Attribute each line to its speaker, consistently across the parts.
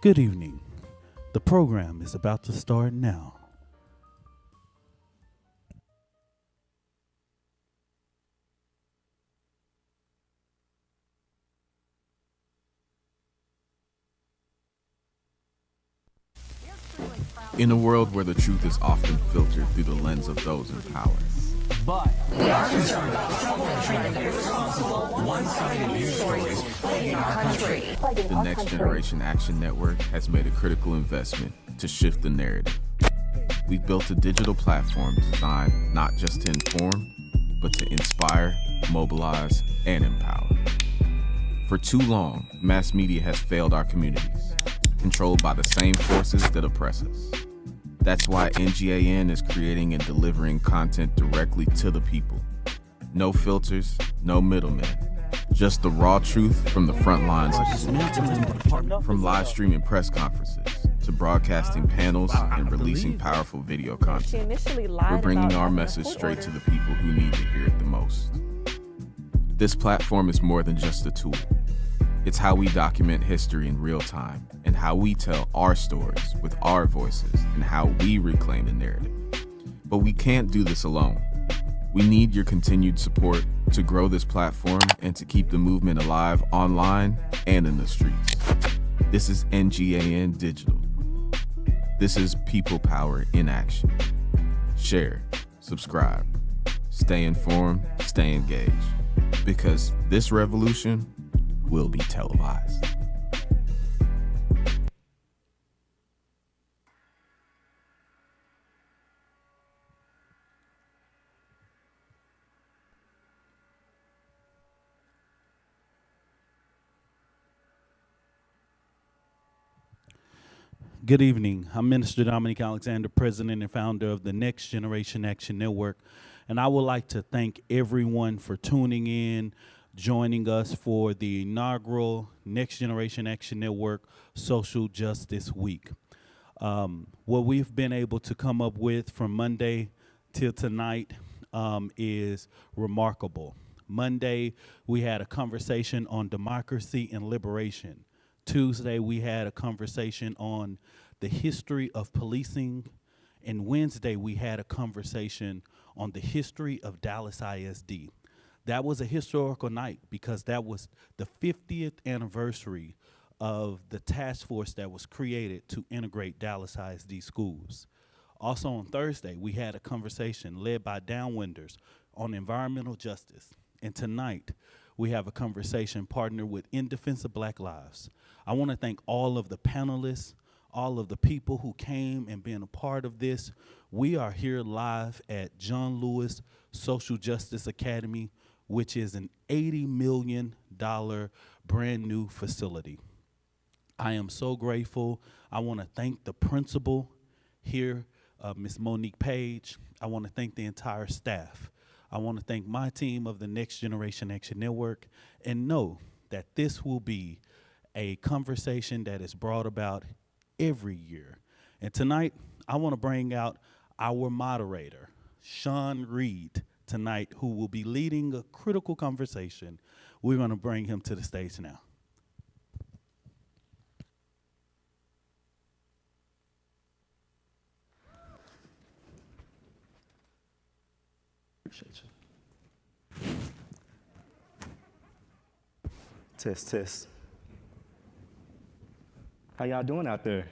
Speaker 1: Good evening. The program is about to start now.
Speaker 2: In a world where the truth is often filtered through the lens of those in power.
Speaker 3: But we are concerned about trouble and treatment of irresponsible, one-sided news stories plaguing our country.
Speaker 2: The Next Generation Action Network has made a critical investment to shift the narrative. We've built a digital platform designed not just to inform, but to inspire, mobilize, and empower. For too long, mass media has failed our communities, controlled by the same forces that oppress us. That's why NGAN is creating and delivering content directly to the people. No filters, no middlemen, just the raw truth from the front lines of the From live streaming press conferences to broadcasting panels and releasing powerful video content. We're bringing our message straight to the people who need to hear it the most. This platform is more than just a tool. It's how we document history in real time and how we tell our stories with our voices and how we reclaim the narrative. But we can't do this alone. We need your continued support to grow this platform and to keep the movement alive online and in the streets. This is NGAN Digital. This is People Power in Action. Share, subscribe, stay informed, stay engaged. Because this revolution will be televised.
Speaker 1: Good evening. I'm Minister Dominic Alexander, President and founder of the Next Generation Action Network, and I would like to thank everyone for tuning in, joining us for the inaugural Next Generation Action Network Social Justice Week. What we've been able to come up with from Monday till tonight is remarkable. Monday, we had a conversation on democracy and liberation. Tuesday, we had a conversation on the history of policing. And Wednesday, we had a conversation on the history of Dallas ISD. That was a historical night because that was the 50th anniversary of the task force that was created to integrate Dallas ISD schools. Also on Thursday, we had a conversation led by Downwinders on environmental justice. And tonight, we have a conversation partnered with In Defense of Black Lives. I want to thank all of the panelists, all of the people who came and been a part of this. We are here live at John Lewis Social Justice Academy, which is an $80 million brand new facility. I am so grateful. I want to thank the principal here, Ms. Monique Page. I want to thank the entire staff. I want to thank my team of the Next Generation Action Network and know that this will be a conversation that is brought about every year. And tonight, I want to bring out our moderator, Sean Reed, tonight, who will be leading a critical conversation. We're going to bring him to the stage now.
Speaker 4: Appreciate you. Test, test. How y'all doing out there?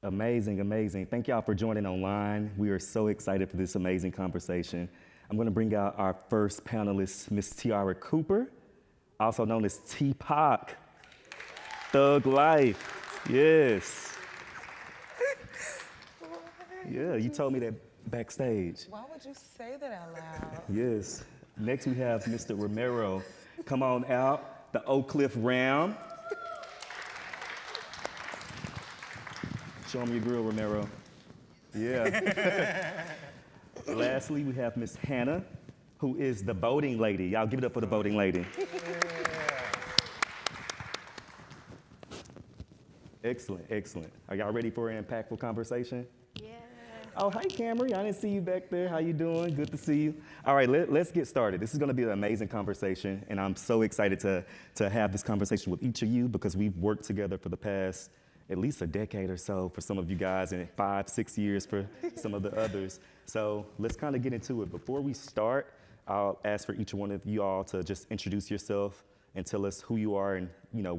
Speaker 4: Amazing, amazing. Thank y'all for joining online. We are so excited for this amazing conversation. I'm gonna bring out our first panelist, Miss Tiara Cooper, also known as T-Pac. Thug Life, yes. Yeah, you told me that backstage.
Speaker 5: Why would you say that out loud?
Speaker 4: Yes. Next we have Mr. Romero. Come on out, the Oak Cliff Ram. Show them your grill, Romero. Yeah. Lastly, we have Miss Hannah, who is the voting lady. Y'all give it up for the voting lady. Excellent, excellent. Are y'all ready for an impactful conversation?
Speaker 5: Yeah.
Speaker 4: Oh, hi, Camry. I didn't see you back there. How you doing? Good to see you. All right, let's get started. This is going to be an amazing conversation, and I'm so excited to have this conversation with each of you because we've worked together for the past at least a decade or so for some of you guys, and 5, 6 years for some of the others. So let's kind of get into it. Before we start, I'll ask for each one of you all to just introduce yourself and tell us who you are and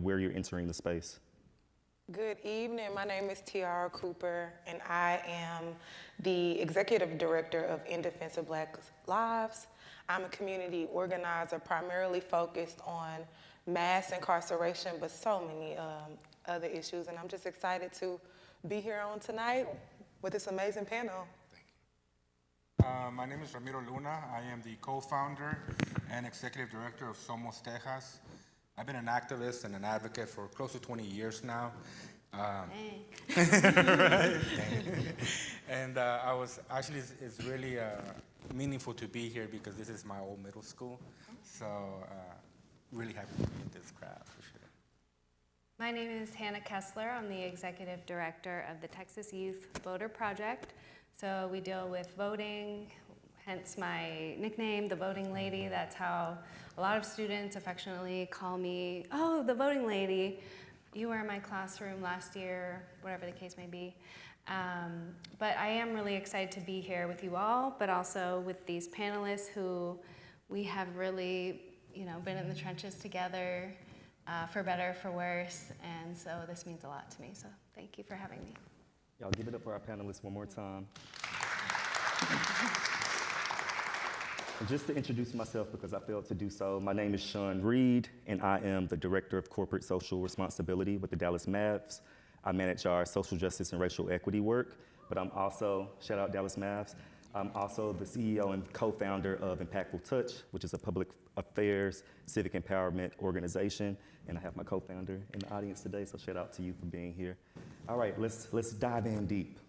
Speaker 4: where you're entering the space.
Speaker 5: Good evening. My name is Tiara Cooper, and I am the Executive Director of In Defense of Black Lives. I'm a community organizer primarily focused on mass incarceration, but so many other issues. And I'm just excited to be here on tonight with this amazing panel.
Speaker 6: My name is Ramiro Luna. I am the co-founder and executive director of Somos Texas. I've been an activist and an advocate for close to 20 years now. And I was actually, it's really meaningful to be here because this is my old middle school. So really happy to be in this crowd for sure.
Speaker 7: My name is Hannah Kessler. I'm the executive director of the Texas Youth Voter Project. So we deal with voting, hence my nickname, the voting lady. That's how a lot of students affectionately call me, oh, the voting lady. You were in my classroom last year, whatever the case may be. But I am really excited to be here with you all, but also with these panelists who we have really, been in the trenches together, for better, for worse. And so this means a lot to me. So thank you for having me.
Speaker 4: Y'all give it up for our panelists one more time. And just to introduce myself, because I failed to do so, my name is Sean Reed, and I am the Director of Corporate Social Responsibility with the Dallas Mavs. I manage our social justice and racial equity work, but I'm also, shout out Dallas Mavs, I'm also the CEO and co-founder of Impactful Touch, which is a public affairs, civic empowerment organization, and I have my co-founder in the audience today, so shout out to you for being here. All right, let's dive in deep.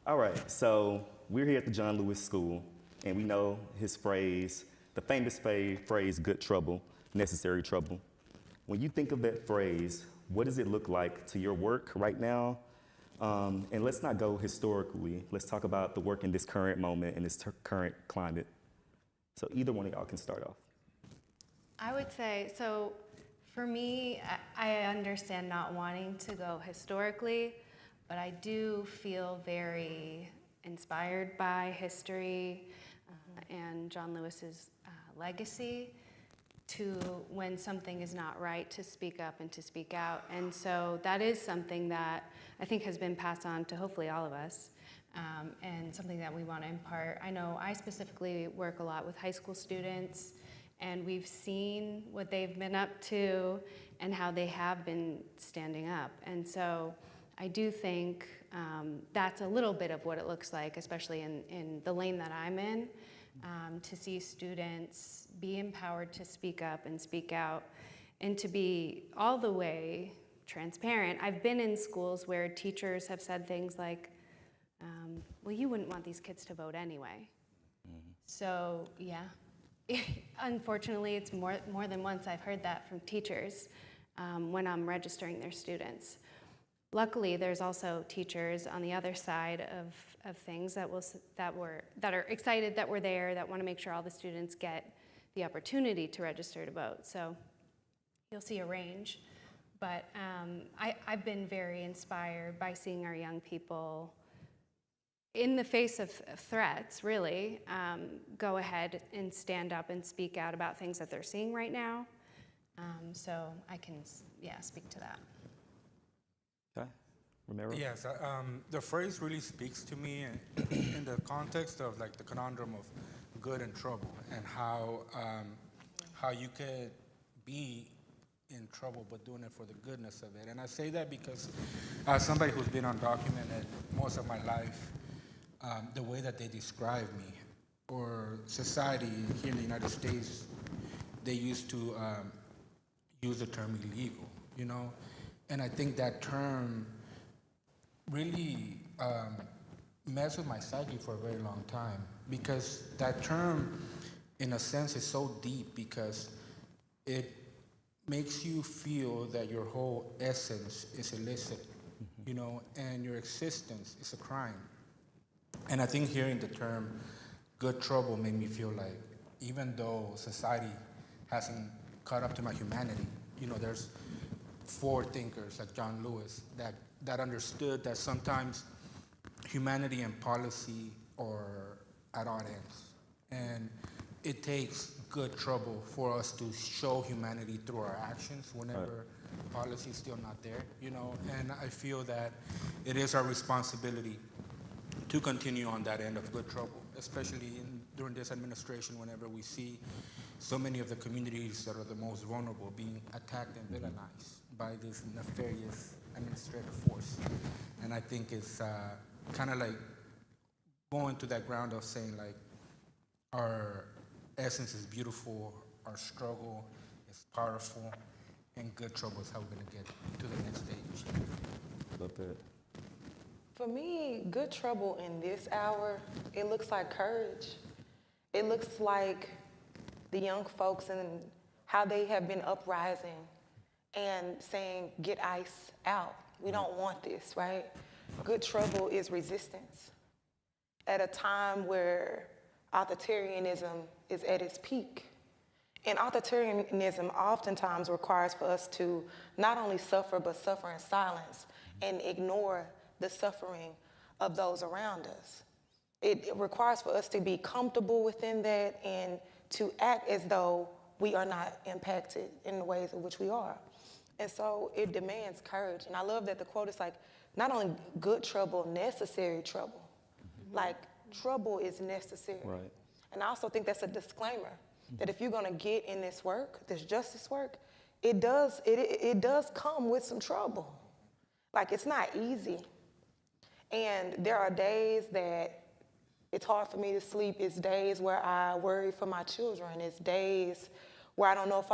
Speaker 4: All right, so we're here at the John Lewis School, and we know his phrase, the famous phrase, good trouble, necessary trouble. When you think of that phrase, what does it look like to your work right now? And let's not go historically. Let's talk about the work in this current moment, in this current climate. So either one of y'all can start off.
Speaker 7: I would say, so for me, I understand not wanting to go historically, but I do feel very inspired by history and John Lewis's legacy to when something is not right, to speak up and to speak out. And so that is something that I think has been passed on to hopefully all of us, and something that we want to impart. I know I specifically work a lot with high school students, and we've seen what they've been up to and how they have been standing up. And so I do think that's a little bit of what it looks like, especially in the lane that I'm in, to see students be empowered to speak up and speak out and to be all the way transparent. I've been in schools where teachers have said things like, well, you wouldn't want these kids to vote anyway. Mm-hmm. So, yeah. Unfortunately, it's more than once I've heard that from teachers when I'm registering their students. Luckily, there's also teachers on the other side of things that are excited that we're there, that want to make sure all the students get the opportunity to register to vote. So you'll see a range. But I've been very inspired by seeing our young people, in the face of threats, really, go ahead and stand up and speak out about things that they're seeing right now. So I can, speak to that.
Speaker 4: Okay, Romero?
Speaker 6: Yes, the phrase really speaks to me in the context of like the conundrum of good and trouble, and how you could be in trouble but doing it for the goodness of it. And I say that because as somebody who's been undocumented most of my life, the way that they describe me, or society here in the United States, they used to use the term illegal, And I think that term really messed with my psyche for a very long time, because that term, in a sense, is so deep because it makes you feel that your whole essence is illicit, and your existence is a crime. And I think hearing the term good trouble made me feel like even though society hasn't caught up to my humanity, there's forward thinkers like John Lewis that understood that sometimes humanity and policy are at odd ends. And it takes good trouble for us to show humanity through our actions whenever policy is still not there, And I feel that it is our responsibility to continue on that end of good trouble, especially during this administration whenever we see so many of the communities that are the most vulnerable being attacked and villainized by this nefarious administrative force. And I think it's kind of like going to that ground of saying like our essence is beautiful, our struggle is powerful, and good trouble is how we're going to get to the next stage.
Speaker 4: Love that.
Speaker 5: For me, good trouble in this hour, it looks like courage. It looks like the young folks and how they have been uprising and saying, get ICE out. We don't want this, right? Good trouble is resistance. At a time where authoritarianism is at its peak. And authoritarianism oftentimes requires for us to not only suffer, but suffer in silence and ignore the suffering of those around us. It requires for us to be comfortable within that and to act as though we are not impacted in the ways in which we are. And so it demands courage. And I love that the quote is like, not only good trouble, necessary trouble. Like, trouble is necessary.
Speaker 4: Right.
Speaker 5: And I also think that's a disclaimer that if you're going to get in this work, this justice work, it does come with some trouble. Like, it's not easy. And there are days that it's hard for me to sleep. It's days where I worry for my children. It's days where I don't know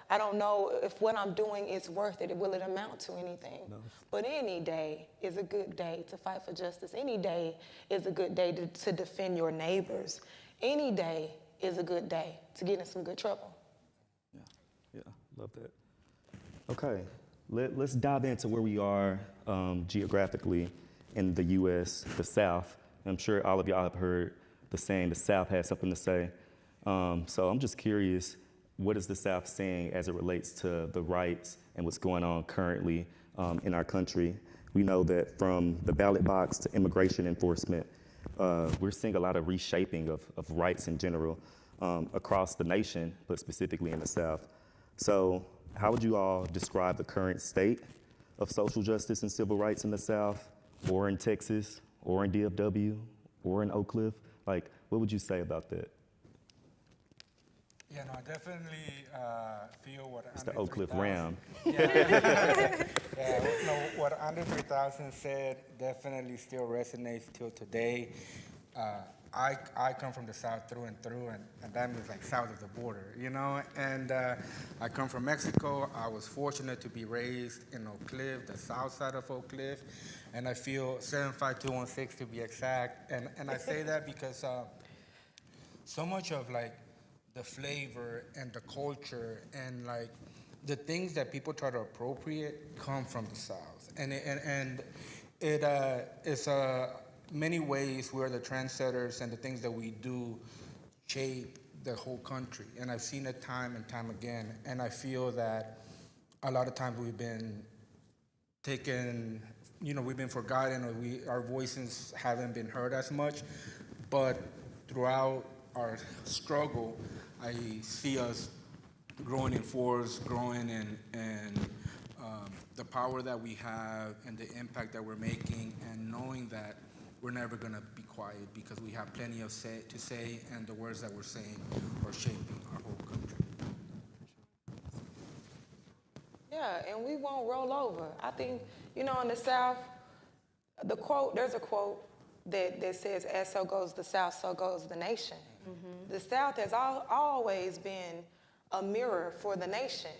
Speaker 5: I don't know if what I'm doing is worth it. Will it amount to anything? No. But any day is a good day to fight for justice. Any day is a good day to defend your neighbors. Any day is a good day to get in some good trouble.
Speaker 4: Yeah, love that. Okay, let's dive into where we are geographically in the U.S., the South. I'm sure all of y'all have heard the saying, the South has something to say. So I'm just curious, what is the South saying as it relates to the rights and what's going on currently in our country? We know that from the ballot box to immigration enforcement, we're seeing a lot of reshaping of rights in general across the nation, but specifically in the South. So how would you all describe the current state of social justice and civil rights in the South, or in Texas, or in DFW, or in Oak Cliff? Like, what would you say about that?
Speaker 6: Yeah, no, I definitely feel what
Speaker 4: It's the Oak Cliff Ram.
Speaker 6: What Andre 3000 said definitely still resonates till today. I come from the South through and through, and that means like south of the border, And I come from Mexico. I was fortunate to be raised in Oak Cliff, the south side of Oak Cliff, and I feel 75216 to be exact. And I say that because so much of like the flavor and the culture and like the things that people try to appropriate come from the South, and it is many ways we're the trendsetters, and the things that we do shape the whole country. And I've seen it time and time again, and I feel that a lot of times we've been taken, we've been forgotten, or our voices haven't been heard as much. But throughout our struggle, I see us growing in force, growing in the power that we have and the impact that we're making, and knowing that we're never going to be quiet because we have plenty to say, and the words that we're saying are shaping our whole country.
Speaker 5: Yeah, and we won't roll over. I think, in the South, there's a quote that says, as so goes the South, so goes the nation. Mm-hmm. The South has always been a mirror for the nation.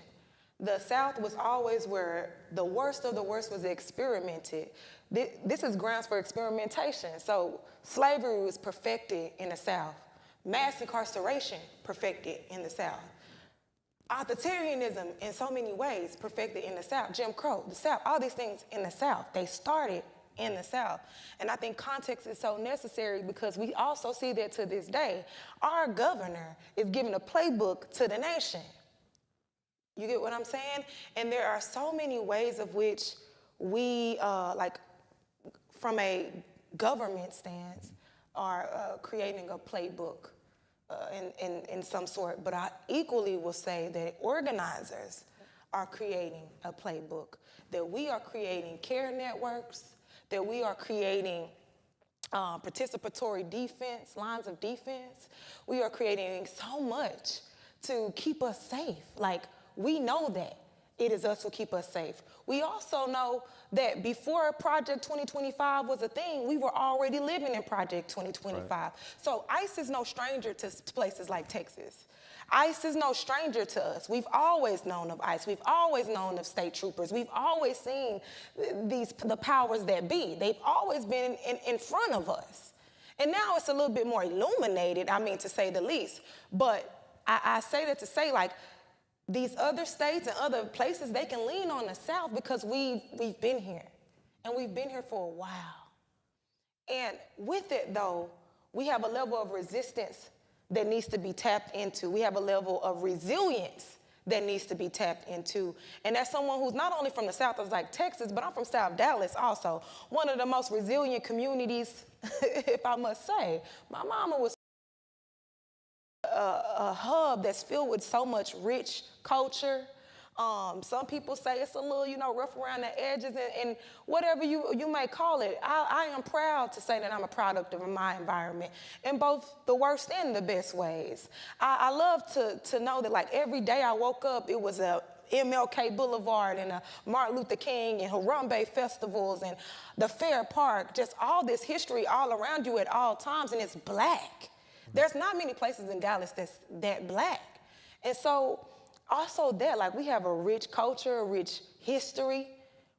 Speaker 5: The South was always where the worst of the worst was experimented. This is grounds for experimentation. So slavery was perfected in the South. Mass incarceration perfected in the South. Authoritarianism in so many ways perfected in the South. Jim Crow, the South, all these things in the South, they started in the South. And I think context is so necessary because we also see that to this day, our governor is giving a playbook to the nation. You get what I'm saying? And there are so many ways of which we, from a government stance, are creating a playbook in some sort. But I equally will say that organizers are creating a playbook, that we are creating care networks, that we are creating participatory defense, lines of defense. We are creating so much to keep us safe. Like, we know that it is us who keep us safe. We also know that before Project 2025 was a thing, we were already living in Project 2025. Right. So ICE is no stranger to places like Texas. ICE is no stranger to us. We've always known of ICE. We've always known of state troopers. We've always seen the powers that be. They've always been in front of us. And now it's a little bit more illuminated, I mean, to say the least. But I say that to say, like, these other states and other places, they can lean on the South because we've been here. And we've been here for a while. And with it, though, we have a level of resistance that needs to be tapped into. We have a level of resilience that needs to be tapped into. And as someone who's not only from the South of like Texas, but I'm from South Dallas also, one of the most resilient communities, if I must say. My mama was a hub that's filled with so much rich culture. Some people say it's a little, rough around the edges and whatever you may call it. I am proud to say that I'm a product of my environment in both the worst and the best ways. I love to know that, like, every day I woke up, it was a MLK Boulevard and a Martin Luther King and Harambe festivals and the Fair Park, just all this history all around you at all times, and it's black. There's not many places in Dallas that's that black. And so also that, like, we have a rich culture, a rich history.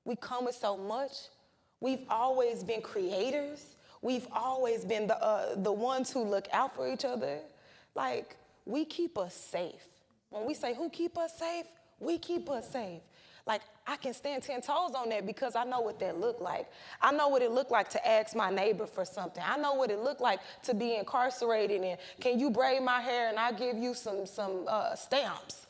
Speaker 5: We come with so much. We've always been creators. We've always been the ones who look out for each other. Like, we keep us safe. When we say who keep us safe, we keep us safe. Like, I can stand 10 toes on that because I know what that looked like. I know what it looked like to ask my neighbor for something. I know what it looked like to be incarcerated and can you braid my hair and I'll give you some stamps.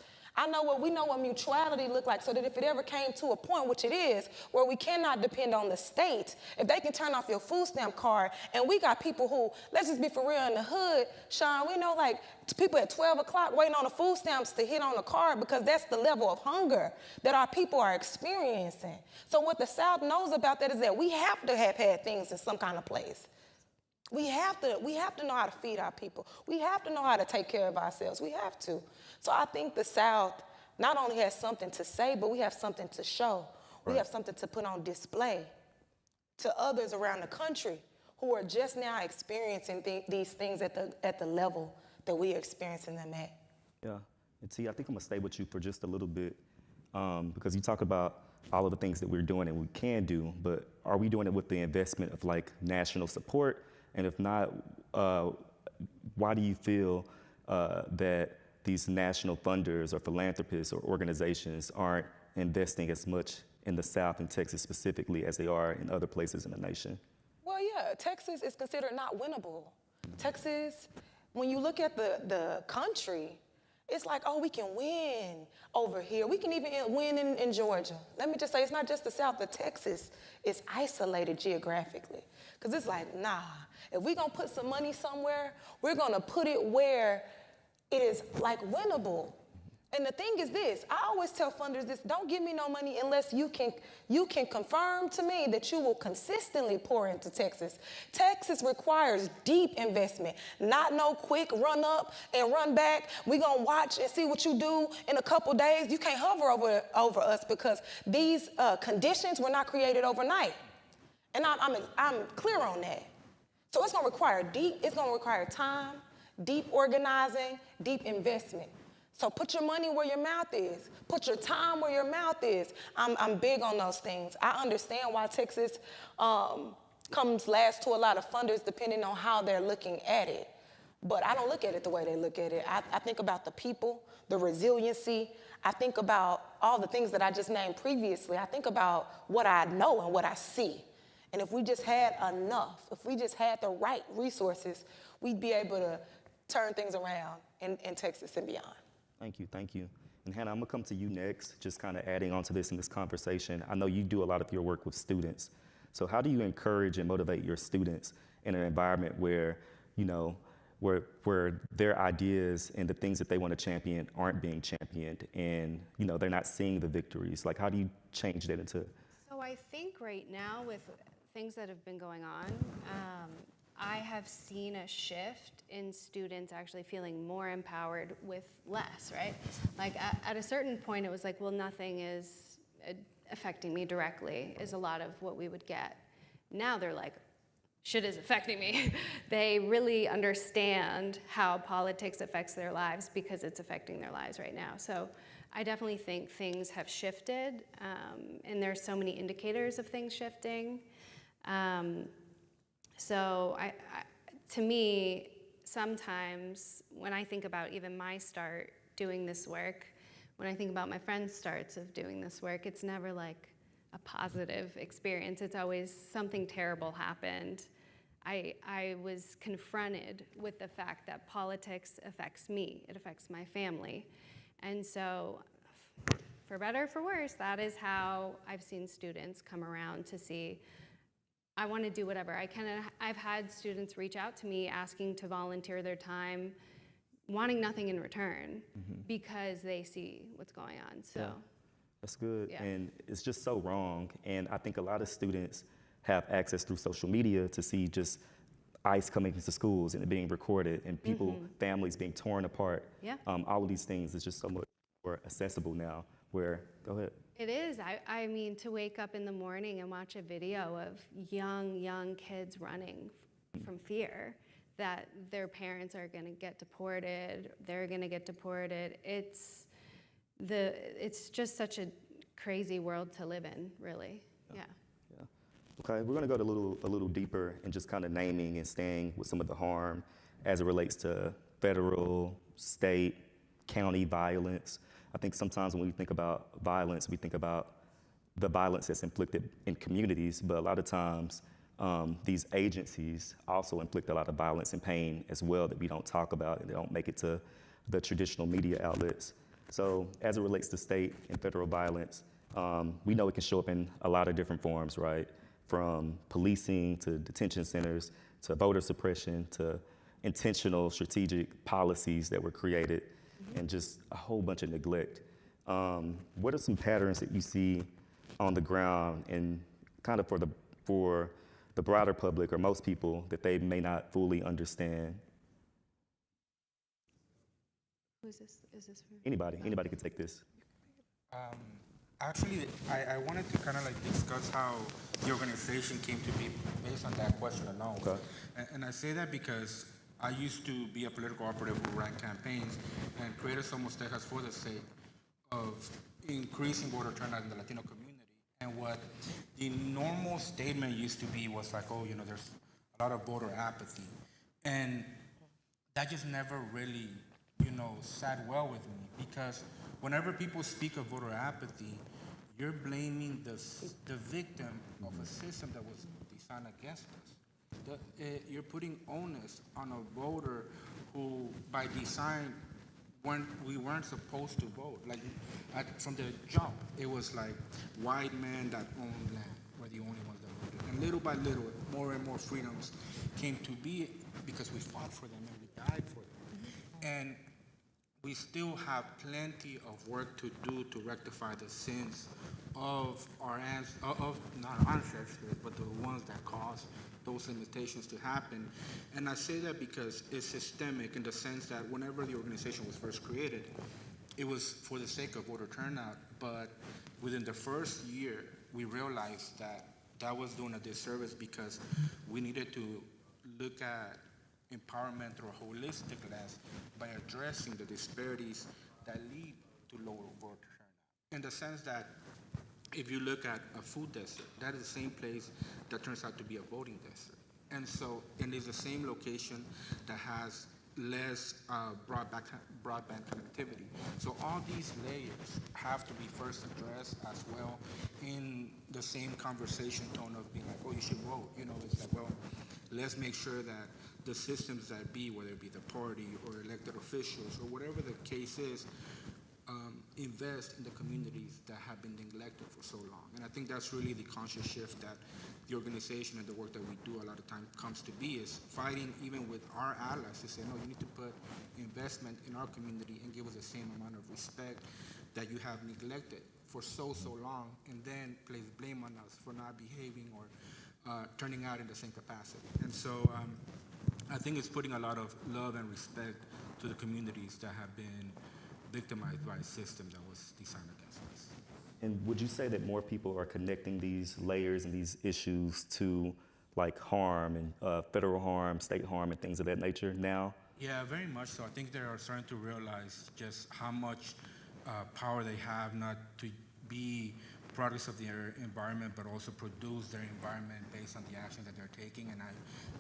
Speaker 5: We know what mutuality looked like, so that if it ever came to a point, which it is, where we cannot depend on the state, if they can turn off your food stamp card, and we got people who, let's just be for real in the hood, Sean, we know like people at 12 o'clock waiting on the food stamps to hit on the card because that's the level of hunger that our people are experiencing. So what the South knows about that is that we have to have had things in some kind of place. We have to know how to feed our people. We have to know how to take care of ourselves. We have to. So I think the South not only has something to say, but we have something to show. Right. We have something to put on display to others around the country who are just now experiencing these things at the level that we are experiencing them at.
Speaker 4: Yeah, and T, I think I'm gonna stay with you for just a little bit because you talk about all of the things that we're doing and we can do, but are we doing it with the investment of like national support? And if not, why do you feel that these national funders or philanthropists or organizations aren't investing as much in the South and Texas specifically as they are in other places in the nation?
Speaker 5: Well, yeah, Texas is considered not winnable. Texas, when you look at the country, it's like, oh, we can win over here. We can even win in Georgia. Let me just say, it's not just the South, but Texas is isolated geographically. Because it's like, nah, if we're going to put some money somewhere, we're going to put it where it is like winnable. And the thing is this, I always tell funders this, don't give me no money unless you can confirm to me that you will consistently pour into Texas. Texas requires deep investment, not no quick run up and run back. We're going to watch and see what you do in a couple days. You can't hover over us because these conditions were not created overnight. And I'm clear on that. So it's going to require time, deep organizing, deep investment. So put your money where your mouth is. Put your time where your mouth is. I'm big on those things. I understand why Texas comes last to a lot of funders depending on how they're looking at it. But I don't look at it the way they look at it. I think about the people, the resiliency. I think about all the things that I just named previously. I think about what I know and what I see. And if we just had enough, if we just had the right resources, we'd be able to turn things around in Texas and beyond.
Speaker 4: Thank you, thank you. And Hannah, I'm gonna come to you next, just kind of adding on to this in this conversation. I know you do a lot of your work with students. So how do you encourage and motivate your students in an environment where, you know, where their ideas and the things that they want to champion aren't being championed, and, you know, they're not seeing the victories? Like, how do you change that into?
Speaker 7: So I think right now with things that have been going on, I have seen a shift in students actually feeling more empowered with less, right? Like at a certain point, it was like, well, nothing is affecting me directly, is a lot of what we would get. Now they're like, shit is affecting me. They really understand how politics affects their lives because it's affecting their lives right now. So I definitely think things have shifted, and there's so many indicators of things shifting. So to me, sometimes when I think about even my start doing this work, when I think about my friends' starts of doing this work, it's never like a positive experience. It's always something terrible happened. I was confronted with the fact that politics affects me, it affects my family. And so, for better or for worse, that is how I've seen students come around to see, I want to do whatever I can. And I've had students reach out to me asking to volunteer their time, wanting nothing in return, because they see what's going on. So
Speaker 4: Yeah. That's good.
Speaker 7: Yeah.
Speaker 4: And it's just so wrong. And I think a lot of students have access through social media to see just ICE coming into schools and it being recorded, and people, families being torn apart.
Speaker 7: Yeah.
Speaker 4: All of these things is just so much more accessible now. Where, go ahead.
Speaker 7: it is. I mean, to wake up in the morning and watch a video of young kids running from fear that their parents are going to get deported, they're going to get deported. It's just such a crazy world to live in, really. Yeah.
Speaker 4: Okay, we're gonna go a little deeper and just kind of naming and staying with some of the harm as it relates to federal, state, county violence. I think sometimes when we think about violence, we think about the violence that's inflicted in communities, but a lot of times these agencies also inflict a lot of violence and pain as well that we don't talk about, and they don't make it to the traditional media outlets. So as it relates to state and federal violence, we know it can show up in a lot of different forms, right? From policing to detention centers to voter suppression to intentional strategic policies that were created, and just a whole bunch of neglect. What are some patterns that you see on the ground and kind of for the broader public or most people that they may not fully understand?
Speaker 7: Who's this? Is this for?
Speaker 4: Anybody could take this.
Speaker 6: Actually, I wanted to kind of like discuss how the organization came to be based on that question alone.
Speaker 4: Okay.
Speaker 6: And I say that because I used to be a political operative who ran campaigns and created Somos Texas for the sake of increasing voter turnout in the Latino community. And what the normal statement used to be was like, oh, there's a lot of voter apathy. And that just never really, sat well with me, because whenever people speak of voter apathy, you're blaming the victim of a system that was designed against us. You're putting onus on a voter who, by design, we weren't supposed to vote. Like from the jump, it was like white men that owned land were the only ones that voted. And little by little, more and more freedoms came to be because we fought for them and we died for them. And we still have plenty of work to do to rectify the sins of not our ancestors, but the ones that caused those limitations to happen. And I say that because it's systemic in the sense that whenever the organization was first created, it was for the sake of voter turnout, but within the first year, we realized that that was doing a disservice because we needed to look at empowerment through a holistic lens by addressing the disparities that lead to lower voter turnout. In the sense that if you look at a food desert, that is the same place that turns out to be a voting desert. And it's the same location that has less broadband connectivity. So all these layers have to be first addressed as well in the same conversation tone of being like, oh, you should vote. It's like, well, let's make sure that the systems that be, whether it be the party or elected officials or whatever the case is, invest in the communities that have been neglected for so long. And I think that's really the conscious shift that the organization and the work that we do a lot of time comes to be, is fighting even with our allies to say, no, you need to put investment in our community and give us the same amount of respect that you have neglected for so long, and then place blame on us for not behaving or turning out in the same capacity. And so I think it's putting a lot of love and respect to the communities that have been victimized by a system that was designed against us.
Speaker 4: And would you say that more people are connecting these layers and these issues to like harm and federal harm, state harm, and things of that nature now?
Speaker 6: Yeah, very much so. I think they are starting to realize just how much power they have, not to be products of their environment, but also produce their environment based on the actions that they're taking. And I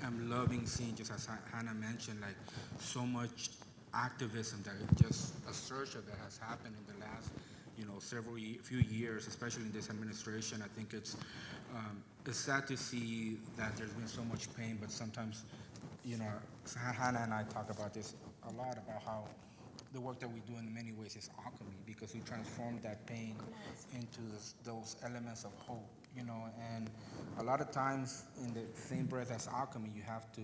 Speaker 6: am loving seeing, just as Hannah mentioned, like so much activism, that just a surge of that has happened in the last, few years, especially in this administration. I think it's sad to see that there's been so much pain, but sometimes, Hannah and I talk about this a lot, about how the work that we do in many ways is alchemy, because we transform that pain into those elements of hope, and a lot of times in the same breath as alchemy, you have to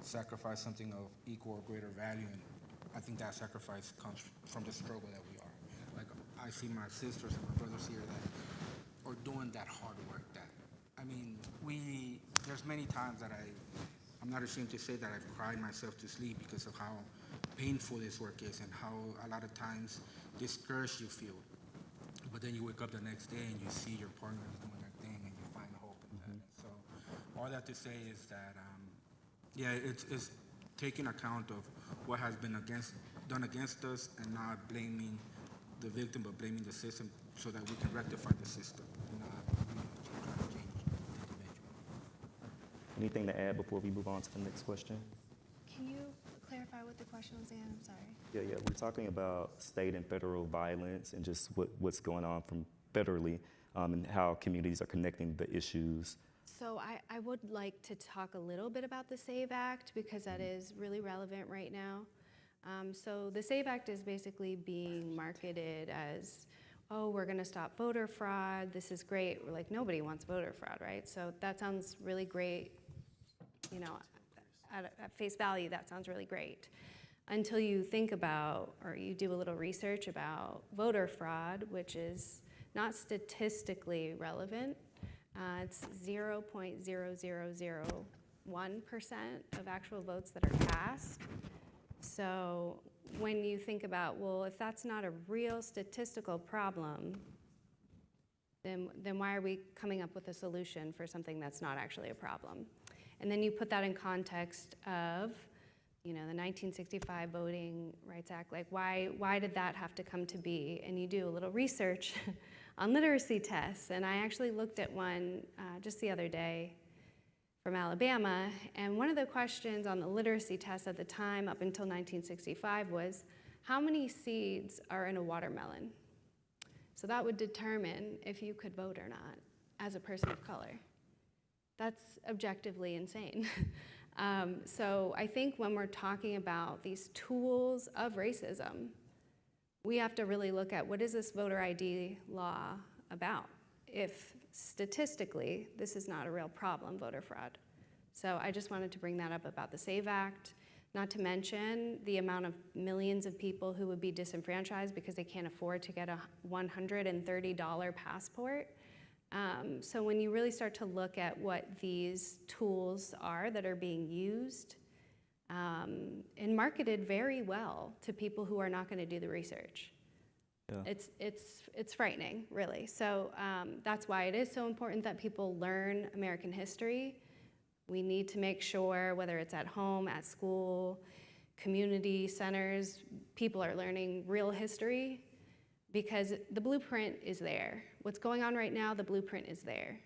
Speaker 6: sacrifice something of equal or greater value, and I think that sacrifice comes from the struggle that we are. Like, I see my sisters and my brothers here that are doing that hard work. There's many times that I'm not ashamed to say that I've cried myself to sleep because of how painful this work is and how a lot of times discouraged you feel. But then you wake up the next day and you see your partners doing their thing and you find hope in that. And so all that to say is that, it's taking account of what has been done against us and not blaming the victim, but blaming the system so that we can rectify the system and not trying to change the individual.
Speaker 4: Anything to add before we move on to the next question?
Speaker 7: Can you clarify what the question was again? I'm sorry.
Speaker 4: Yeah. We're talking about state and federal violence and just what's going on from federally and how communities are connecting the issues.
Speaker 7: So I would like to talk a little bit about the SAVE Act, because that is really relevant right now. So the SAVE Act is basically being marketed as, oh, we're going to stop voter fraud. This is great. We're like, nobody wants voter fraud, right? So that sounds really great. At face value, that sounds really great. Until you think about, or you do a little research about voter fraud, which is not statistically relevant. It's 0.0001% of actual votes that are cast. So when you think about, well, if that's not a real statistical problem, then why are we coming up with a solution for something that's not actually a problem? And then you put that in context of, the 1965 Voting Rights Act. Like, why did that have to come to be? And you do a little research on literacy tests. And I actually looked at one just the other day from Alabama. And one of the questions on the literacy test at the time, up until 1965, was how many seeds are in a watermelon? So that would determine if you could vote or not as a person of color. That's objectively insane. So I think when we're talking about these tools of racism, we have to really look at, what is this voter ID law about? If statistically, this is not a real problem, voter fraud. So I just wanted to bring that up about the SAVE Act, not to mention the amount of millions of people who would be disenfranchised because they can't afford to get a $130 passport. So when you really start to look at what these tools are that are being used and marketed very well to people who are not going to do the research, it's frightening, really. So that's why it is so important that people learn American history. We need to make sure, whether it's at home, at school, community centers, people are learning real history, because the blueprint is there. What's going on right now, the blueprint is there.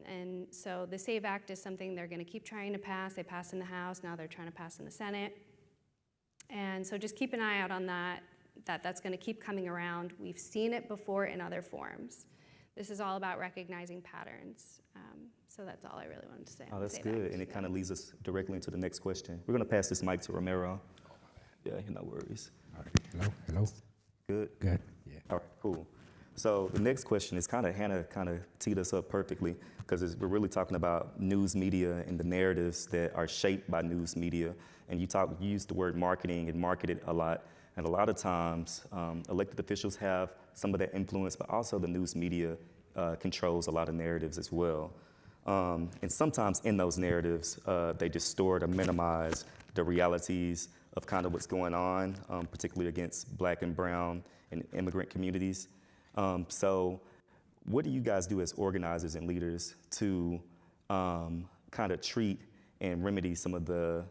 Speaker 7: And so the SAVE Act is something they're going to keep trying to pass. They passed in the House, now they're trying to pass in the Senate. And so just keep an eye out on that's going to keep coming around. We've seen it before in other forms. This is all about recognizing patterns. So that's all I really wanted to say.
Speaker 4: Oh, that's good, and it kind of leads us directly into the next question. We're going to pass this mic to Romero. Yeah, no worries.
Speaker 8: All right. Hello.
Speaker 4: Good?
Speaker 8: Good. Yeah.
Speaker 4: All right, cool. So the next question is Hannah kind of teed us up perfectly, because we're really talking about news media and the narratives that are shaped by news media. And you used the word marketing and marketed a lot. And a lot of times, elected officials have some of that influence, but also the news media controls a lot of narratives as well. And sometimes in those narratives, they distort or minimize the realities of kind of what's going on, particularly against Black and brown and immigrant communities. So what do you guys do as organizers and leaders to kind of treat and remedy some of the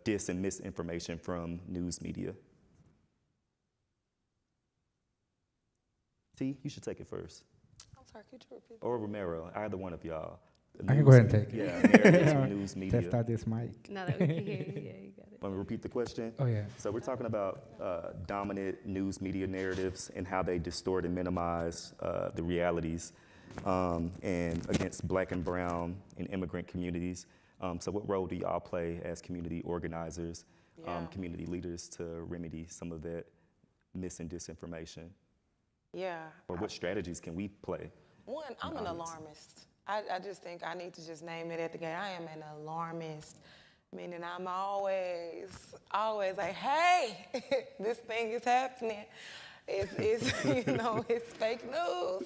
Speaker 4: dis and misinformation from news media? T, you should take it first.
Speaker 5: I'm sorry, could you repeat?
Speaker 4: Or Romero, either one of y'all.
Speaker 8: I can go ahead and take it.
Speaker 4: Yeah, narratives from news media.
Speaker 8: Test out this mic.
Speaker 7: Now that we can hear you, yeah, you got it.
Speaker 4: Let me repeat the question.
Speaker 8: Oh, yeah.
Speaker 4: So we're talking about dominant news media narratives and how they distort and minimize the realities and against Black and brown and immigrant communities. So what role do y'all play as community organizers, community leaders to remedy some of that mis and disinformation?
Speaker 5: Yeah.
Speaker 4: Or what strategies can we play?
Speaker 5: One, I'm an alarmist. I just think I need to just name it at the gate. I am an alarmist, meaning I'm always like, hey, this thing is happening. It's it's fake news.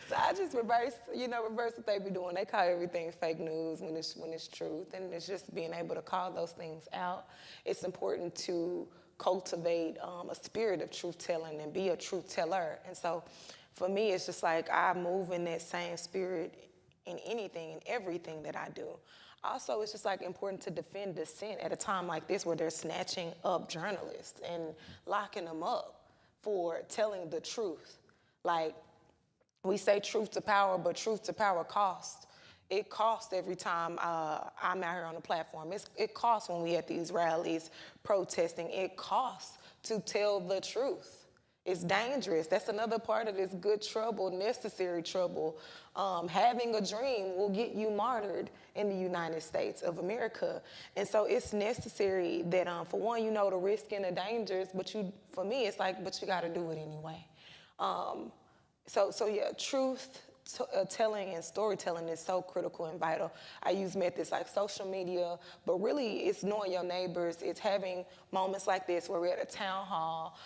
Speaker 5: So I just reverse what they be doing. They call everything fake news when it's truth, and it's just being able to call those things out. It's important to cultivate a spirit of truth telling and be a truth teller. And so for me, it's just like I move in that same spirit in anything and everything that I do. Also, it's just like important to defend dissent at a time like this where they're snatching up journalists and locking them up for telling the truth. Like, we say truth to power, but truth to power costs. It costs every time I'm out here on the platform. It costs when we at these rallies protesting. It costs to tell the truth. It's dangerous. That's another part of this good trouble, necessary trouble. Having a dream will get you martyred in the United States of America. And so it's necessary that, for one, the risk and the dangers, but for me, it's like, but you got to do it anyway. So yeah, truth telling and storytelling is so critical and vital. I use methods like social media, but really it's knowing your neighbors. It's having moments like this where we're at a town hall.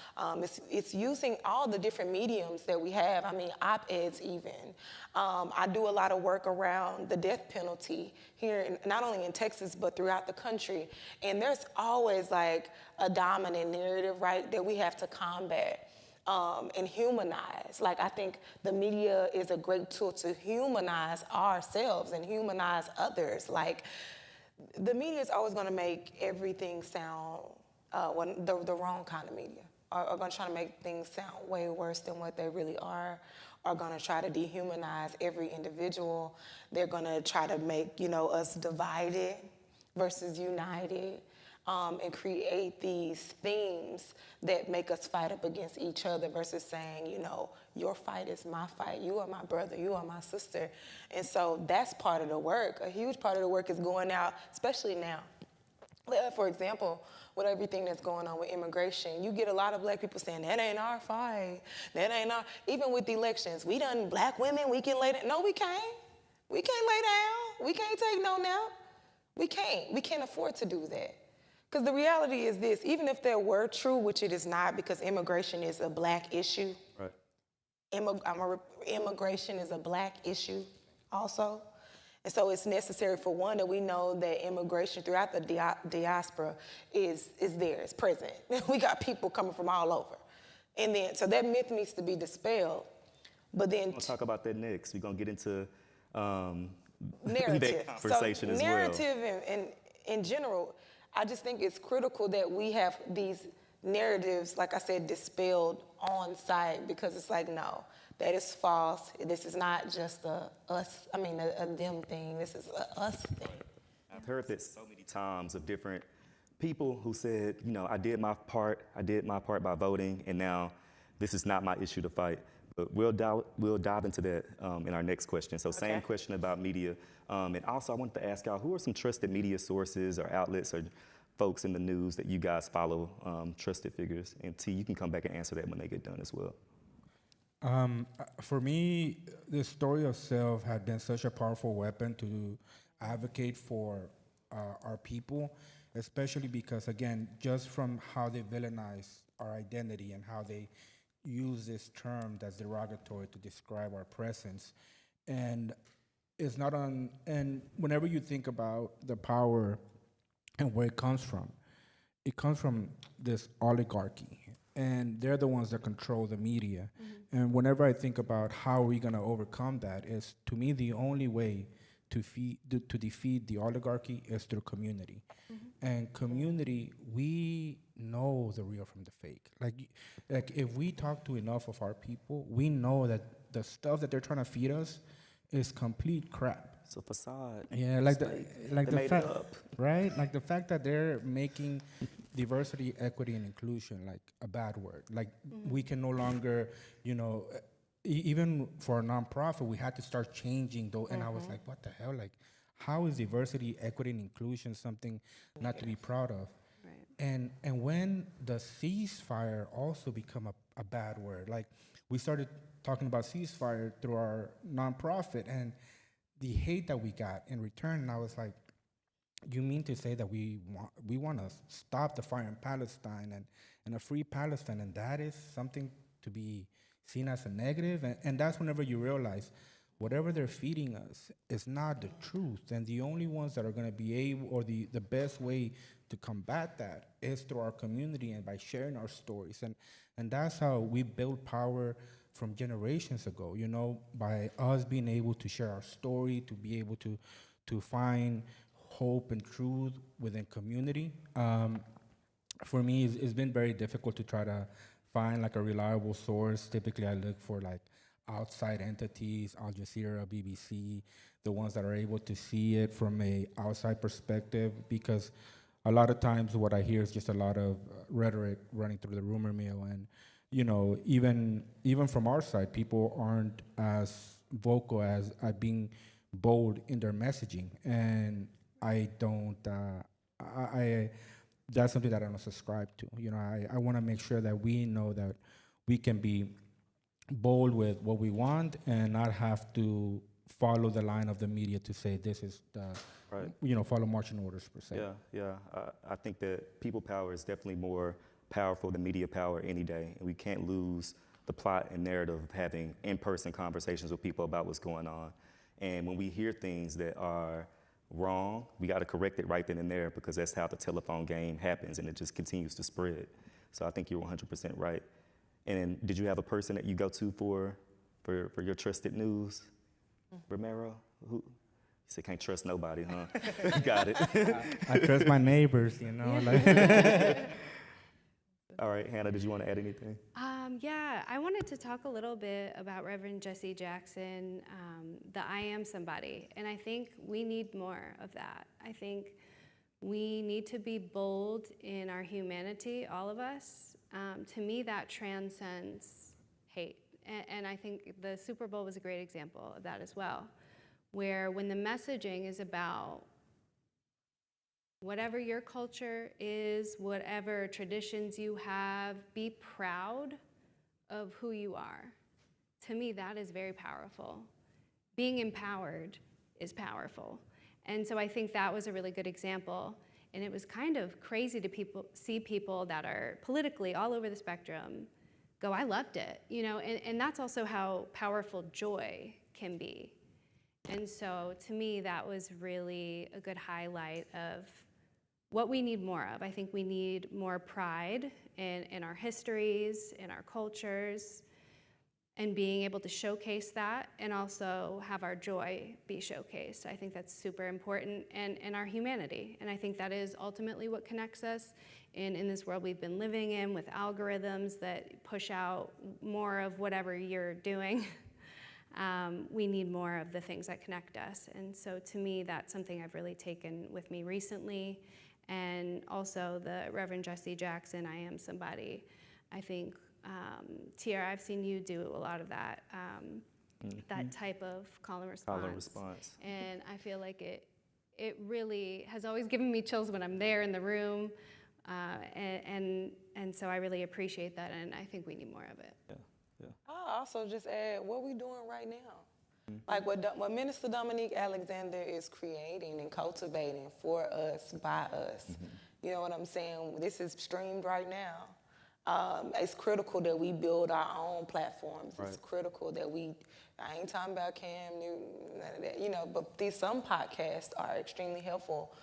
Speaker 5: It's using all the different mediums that we have. I mean, op-eds even. I do a lot of work around the death penalty here, not only in Texas, but throughout the country. And there's always like a dominant narrative, right, that we have to combat. And humanize. Like, I think the media is a great tool to humanize ourselves and humanize others. Like, the media is always going to make everything sound, the wrong kind of media, are going to try to make things sound way worse than what they really are going to try to dehumanize every individual. They're going to try to make, us divided versus united. And create these themes that make us fight up against each other versus saying, your fight is my fight. You are my brother. You are my sister. And so that's part of the work. A huge part of the work is going out, especially now. For example, with everything that's going on with immigration, you get a lot of Black people saying, that ain't our fight. That ain't our, even with the elections, Black women, we can lay down. No, we can't. We can't lay down. We can't take no nap. We can't. We can't afford to do that. Because the reality is this, even if there were true, which it is not, because immigration is a Black issue.
Speaker 4: Right.
Speaker 5: Immigration is a Black issue also. And so it's necessary, for one, that we know that immigration throughout the diaspora is there, it's present. We got people coming from all over. And then, so that myth needs to be dispelled. But then—
Speaker 4: We'll talk about that next. We're going to get into
Speaker 5: narrative.
Speaker 4: that conversation as well.
Speaker 5: Narrative and in general, I just think it's critical that we have these narratives, like I said, dispelled on site, because it's like, no, that is false. This is not just a them thing. This is a us thing.
Speaker 4: I've heard that so many times of different people who said, you know, I did my part by voting, and now this is not my issue to fight. But we'll dive into that in our next question. So same question about media. And also I wanted to ask y'all, who are some trusted media sources or outlets or folks in the news that you guys follow, trusted figures? And T, you can come back and answer that when they get done as well.
Speaker 6: For me, the story of self had been such a powerful weapon to advocate for our people, especially because, again, just from how they villainize our identity and how they use this term that's derogatory to describe our presence. And it's not on, and whenever you think about the power and where it comes from this oligarchy. And they're the ones that control the media. Mm-hmm. And whenever I think about how are we going to overcome that, is to me the only way to defeat the oligarchy is through community. Mm-hmm. And community, we know the real from the fake. Like if we talk to enough of our people, we know that the stuff that they're trying to feed us is complete crap.
Speaker 4: It's a facade.
Speaker 6: Yeah, the fact, right? Like the fact that they're making diversity, equity, and inclusion like a bad word. Like we can no longer, you know, even for a nonprofit, we had to start changing though. And I was like, what the hell? Like, how is diversity, equity, and inclusion something not to be proud of? Right. And when the ceasefire also become a bad word, like we started talking about ceasefire through our nonprofit and the hate that we got in return, and I was like, you mean to say that we want to stop the fire in Palestine and a free Palestine, and that is something to be seen as a negative? And that's whenever you realize whatever they're feeding us is not the truth, and the only ones that are going to be able, or the best way to combat that is through our community and by sharing our stories. And that's how we build power from generations ago, you know, by us being able to share our story, to be able to find hope and truth within community. For me, it's been very difficult to try to find like a reliable source. Typically, I look for like outside entities, Al Jazeera, BBC, the ones that are able to see it from a outside perspective, because a lot of times what I hear is just a lot of rhetoric running through the rumor mill. And you know, even from our side, people aren't as vocal as being bold in their messaging, and I don't. That's something that I don't subscribe to. You know, I want to make sure that we know that we can be bold with what we want and not have to follow the line of the media to say this is the, right. You know, follow marching orders per se.
Speaker 4: Yeah. I think that people power is definitely more powerful than media power any day. And we can't lose the plot and narrative of having in-person conversations with people about what's going on. And when we hear things that are wrong, we got to correct it right then and there, because that's how the telephone game happens, and it just continues to spread. So I think you're 100% right. And did you have a person that you go to for your trusted news, Romero? Who? You said can't trust nobody, huh? Got it.
Speaker 6: I trust my neighbors, you know. Like.
Speaker 4: All right, Hannah, did you want to add anything?
Speaker 7: Yeah, I wanted to talk a little bit about Reverend Jesse Jackson, the I Am Somebody, and I think we need more of that. I think we need to be bold in our humanity, all of us. To me, that transcends hate, and I think the Super Bowl was a great example of that as well, where when the messaging is about whatever your culture is, whatever traditions you have, be proud of who you are. To me, that is very powerful. Being empowered is powerful. And so I think that was a really good example. And it was kind of crazy to see people that are politically all over the spectrum go, I loved it, you know, and that's also how powerful joy can be. And so to me, that was really a good highlight of what we need more of. I think we need more pride in our histories, in our cultures, and being able to showcase that, and also have our joy be showcased. I think that's super important, and our humanity. And I think that is ultimately what connects us in this world we've been living in, with algorithms that push out more of whatever you're doing. We need more of the things that connect us. And so to me, that's something I've really taken with me recently. And and also the Reverend Jesse Jackson, I Am Somebody. I think, Tiara, I've seen you do a lot of that, that type of call and response.
Speaker 4: Call and response.
Speaker 7: And I feel like it really has always given me chills when I'm there in the room, and so I really appreciate that, and I think we need more of it.
Speaker 4: Yeah.
Speaker 5: I'll also just add what we're doing right now. Like what Minister Dominique Alexander is creating and cultivating for us, by us. You know what I'm saying? This is streamed right now. It's critical that we build our own platforms. It's critical that I ain't talking about Cam Newton, none of that, but some podcasts are extremely helpful.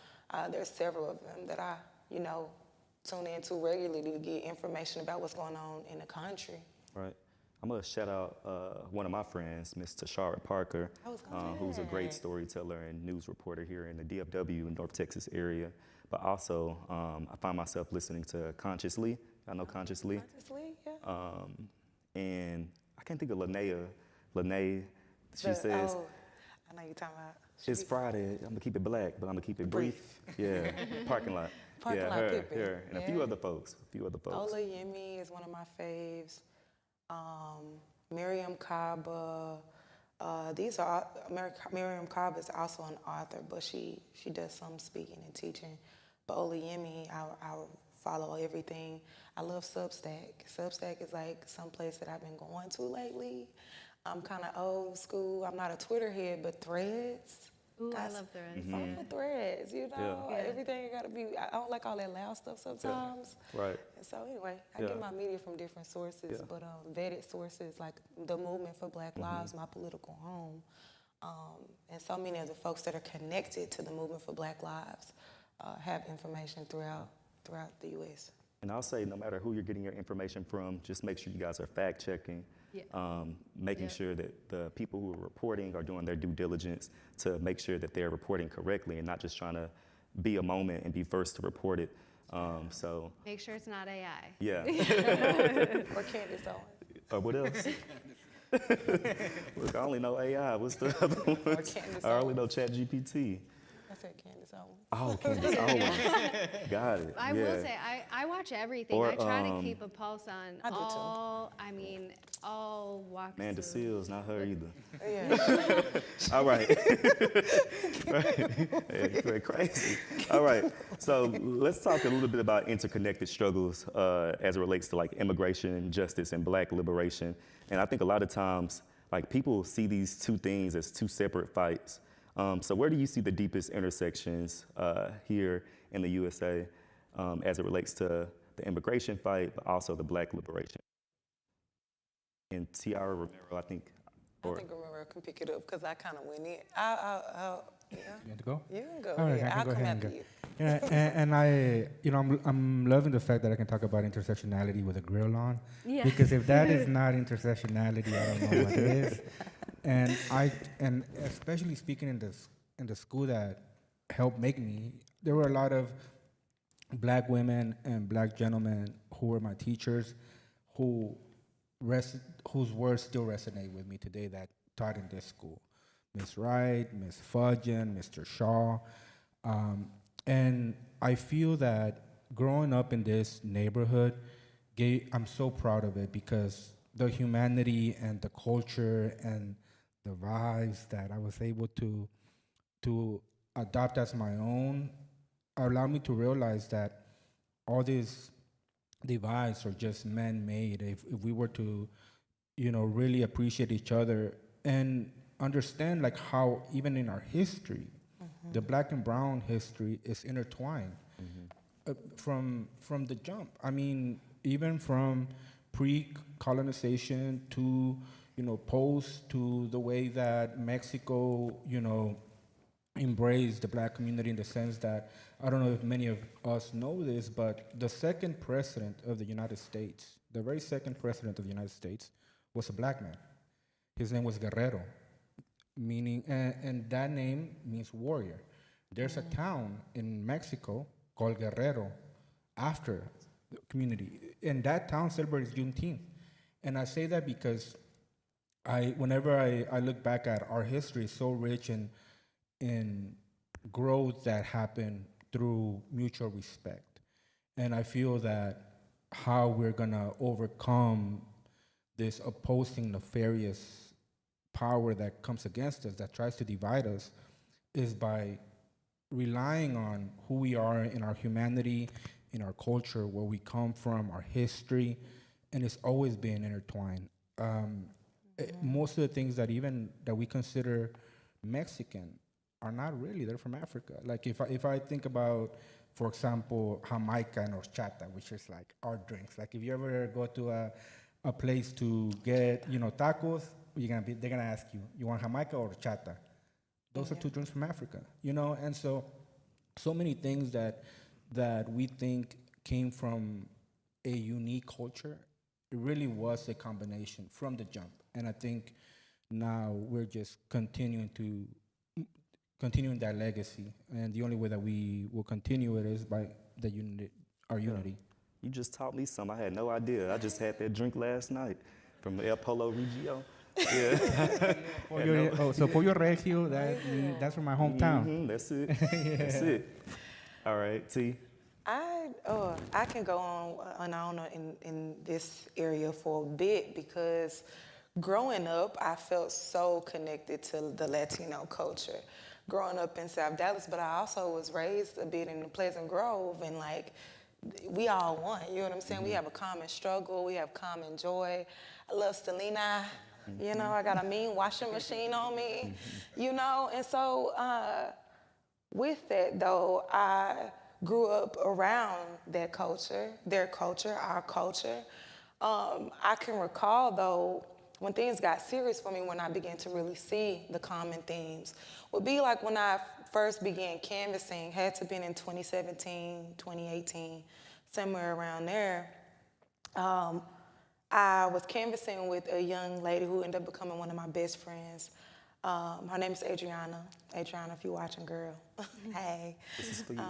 Speaker 5: There's several of them that I, tune into regularly to get information about what's going on in the country.
Speaker 4: Right. I'm going to shout out one of my friends, Ms. Tashara Parker, who's a great storyteller and news reporter here in the DFW and North Texas area. But also, I find myself listening to Consciously. I know Consciously.
Speaker 5: Consciously, yeah.
Speaker 4: And I can't think of Lene, she says,
Speaker 5: I know you're talking about.
Speaker 4: it's Friday, I'm going to keep it black, but I'm going to keep it brief. Yeah, parking lot.
Speaker 5: Parking lot Pippin.
Speaker 4: her, and a few other folks.
Speaker 5: Ola Yemi is one of my faves. Miriam Kaba. Miriam Kaba is also an author, but she does some speaking and teaching. But Ola Yemi, I follow everything. I love Substack. Substack is like some place that I've been going to lately. I'm kind of old school. I'm not a Twitter head, but Threads.
Speaker 7: Ooh, I love Threads.
Speaker 5: Follow the Threads, everything got to be, I don't like all that loud stuff sometimes.
Speaker 4: Yeah. Right.
Speaker 5: And so anyway, I get my media from different sources, but vetted sources like the Movement for Black Lives, my political home, and so many of the folks that are connected to the Movement for Black Lives have information throughout the U.S.
Speaker 4: And I'll say, no matter who you're getting your information from, just make sure you guys are fact checking, making sure that the people who are reporting are doing their due diligence to make sure that they're reporting correctly and not just trying to be a moment and be first to report it. So
Speaker 7: make sure it's not AI.
Speaker 4: Yeah.
Speaker 5: Or Candace Owens.
Speaker 4: Or what else? Look, I only know AI. What's the other one?
Speaker 5: Or Candace
Speaker 4: I only know
Speaker 5: Owens.
Speaker 4: ChatGPT.
Speaker 5: I said Candace Owens.
Speaker 4: Oh, Candace Owens. Got it.
Speaker 7: I will say, I watch everything.
Speaker 4: Or,
Speaker 7: I try to keep a pulse on
Speaker 5: I do
Speaker 7: too. All walks
Speaker 4: Amanda
Speaker 7: of-
Speaker 4: Seals, not her either.
Speaker 5: Yeah.
Speaker 4: All right. Right. Crazy. All right. So let's talk a little bit about interconnected struggles as it relates to like immigration, justice, and Black liberation. And I think a lot of times, like people see these two things as two separate fights. So where do you see the deepest intersections here in the USA as it relates to the immigration fight, but also the Black liberation? And Tiara Romero, I think.
Speaker 5: I think Romero can pick it up because I kind of went in. Yeah.
Speaker 8: You want to go?
Speaker 5: You can go.
Speaker 8: All right,
Speaker 5: Yeah,
Speaker 8: I can
Speaker 5: I'll
Speaker 8: go
Speaker 5: come
Speaker 8: ahead and
Speaker 5: after
Speaker 8: go.
Speaker 5: you.
Speaker 8: Yeah, and I, I'm loving the fact that I can talk about intersectionality with a grill on.
Speaker 7: Yeah.
Speaker 8: Because if that is not intersectionality, I don't know what it is. And especially speaking in the school that helped make me, there were a lot of Black women and Black gentlemen who were my teachers, whose words still resonate with me today that taught in this school. Miss Wright, Miss Fudgen, Mr. Shaw. And I feel that growing up in this neighborhood, I'm so proud of it because the humanity and the culture and the vibes that I was able to adopt as my own allowed me to realize that all these divides are just man-made. If we were to, really appreciate each other and understand like how even in our history, the Black and brown history is intertwined from the jump. I mean, even from pre-colonization to post, to the way that Mexico embraced the Black community in the sense that, I don't know if many of us know this, but the second president of the United States, the very second president of the United States, was a Black man. His name was Guerrero, meaning, and that name means warrior. There's a town in Mexico called Guerrero after the community, and that town celebrates Juneteenth. And I say that because whenever I look back at our history, so rich in growth that happened through mutual respect. And I feel that how we're gonna overcome this opposing nefarious power that comes against us, that tries to divide us, is by relying on who we are in our humanity, in our culture, where we come from, our history, and it's always been intertwined. Most of the things that we consider Mexican are not really, they're from Africa. Like if I think about, for example, Jamaica and horchata, which is like our drinks. Like if you ever go to a place to get, tacos, they're gonna ask you, you want Jamaica or horchata? Those are two drinks from Africa, and so many things that we think came from a unique culture, it really was a combination from the jump. And I think now we're just continuing that legacy. And the only way that we will continue it is by our unity.
Speaker 4: You just taught me something. I had no idea. I just had that drink last night from El Polo Regio. Yeah.
Speaker 8: So Pollo Regio, that's from my hometown.
Speaker 4: Mm-hmm, that's it. That's it. All right, T.
Speaker 5: I can go on in this area for a bit because growing up, I felt so connected to the Latino culture. Growing up in South Dallas, but I also was raised a bit in Pleasant Grove, and like, we all one, you know what I'm saying? We have a common struggle, we have common joy. I love Selena, I got a mean washing machine on me, and so with that though, I grew up around that culture, their culture, our culture. I can recall though, when things got serious for me, when I began to really see the common themes, would be like when I first began canvassing, had to been in 2017, 2018, somewhere around there. I was canvassing with a young lady who ended up becoming one of my best friends. Her name is Adriana. Adriana, if you're watching, girl, hey.
Speaker 4: This is for you.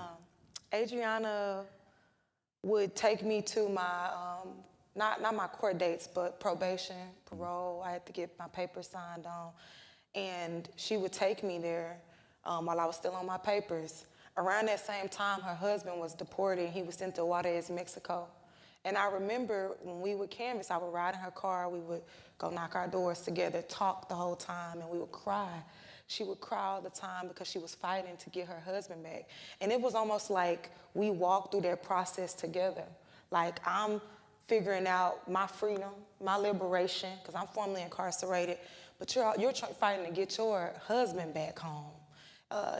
Speaker 5: Adriana would take me to my, not my court dates, but probation, parole. I had to get my papers signed on. And she would take me there while I was still on my papers. Around that same time, her husband was deported. He was sent to Juarez, Mexico. And I remember when we would canvass, I would ride in her car, we would go knock our doors together, talk the whole time, and we would cry. She would cry all the time because she was fighting to get her husband back. And it was almost like we walked through that process together. Like I'm figuring out my freedom, my liberation, because I'm formerly incarcerated, but you're fighting to get your husband back home,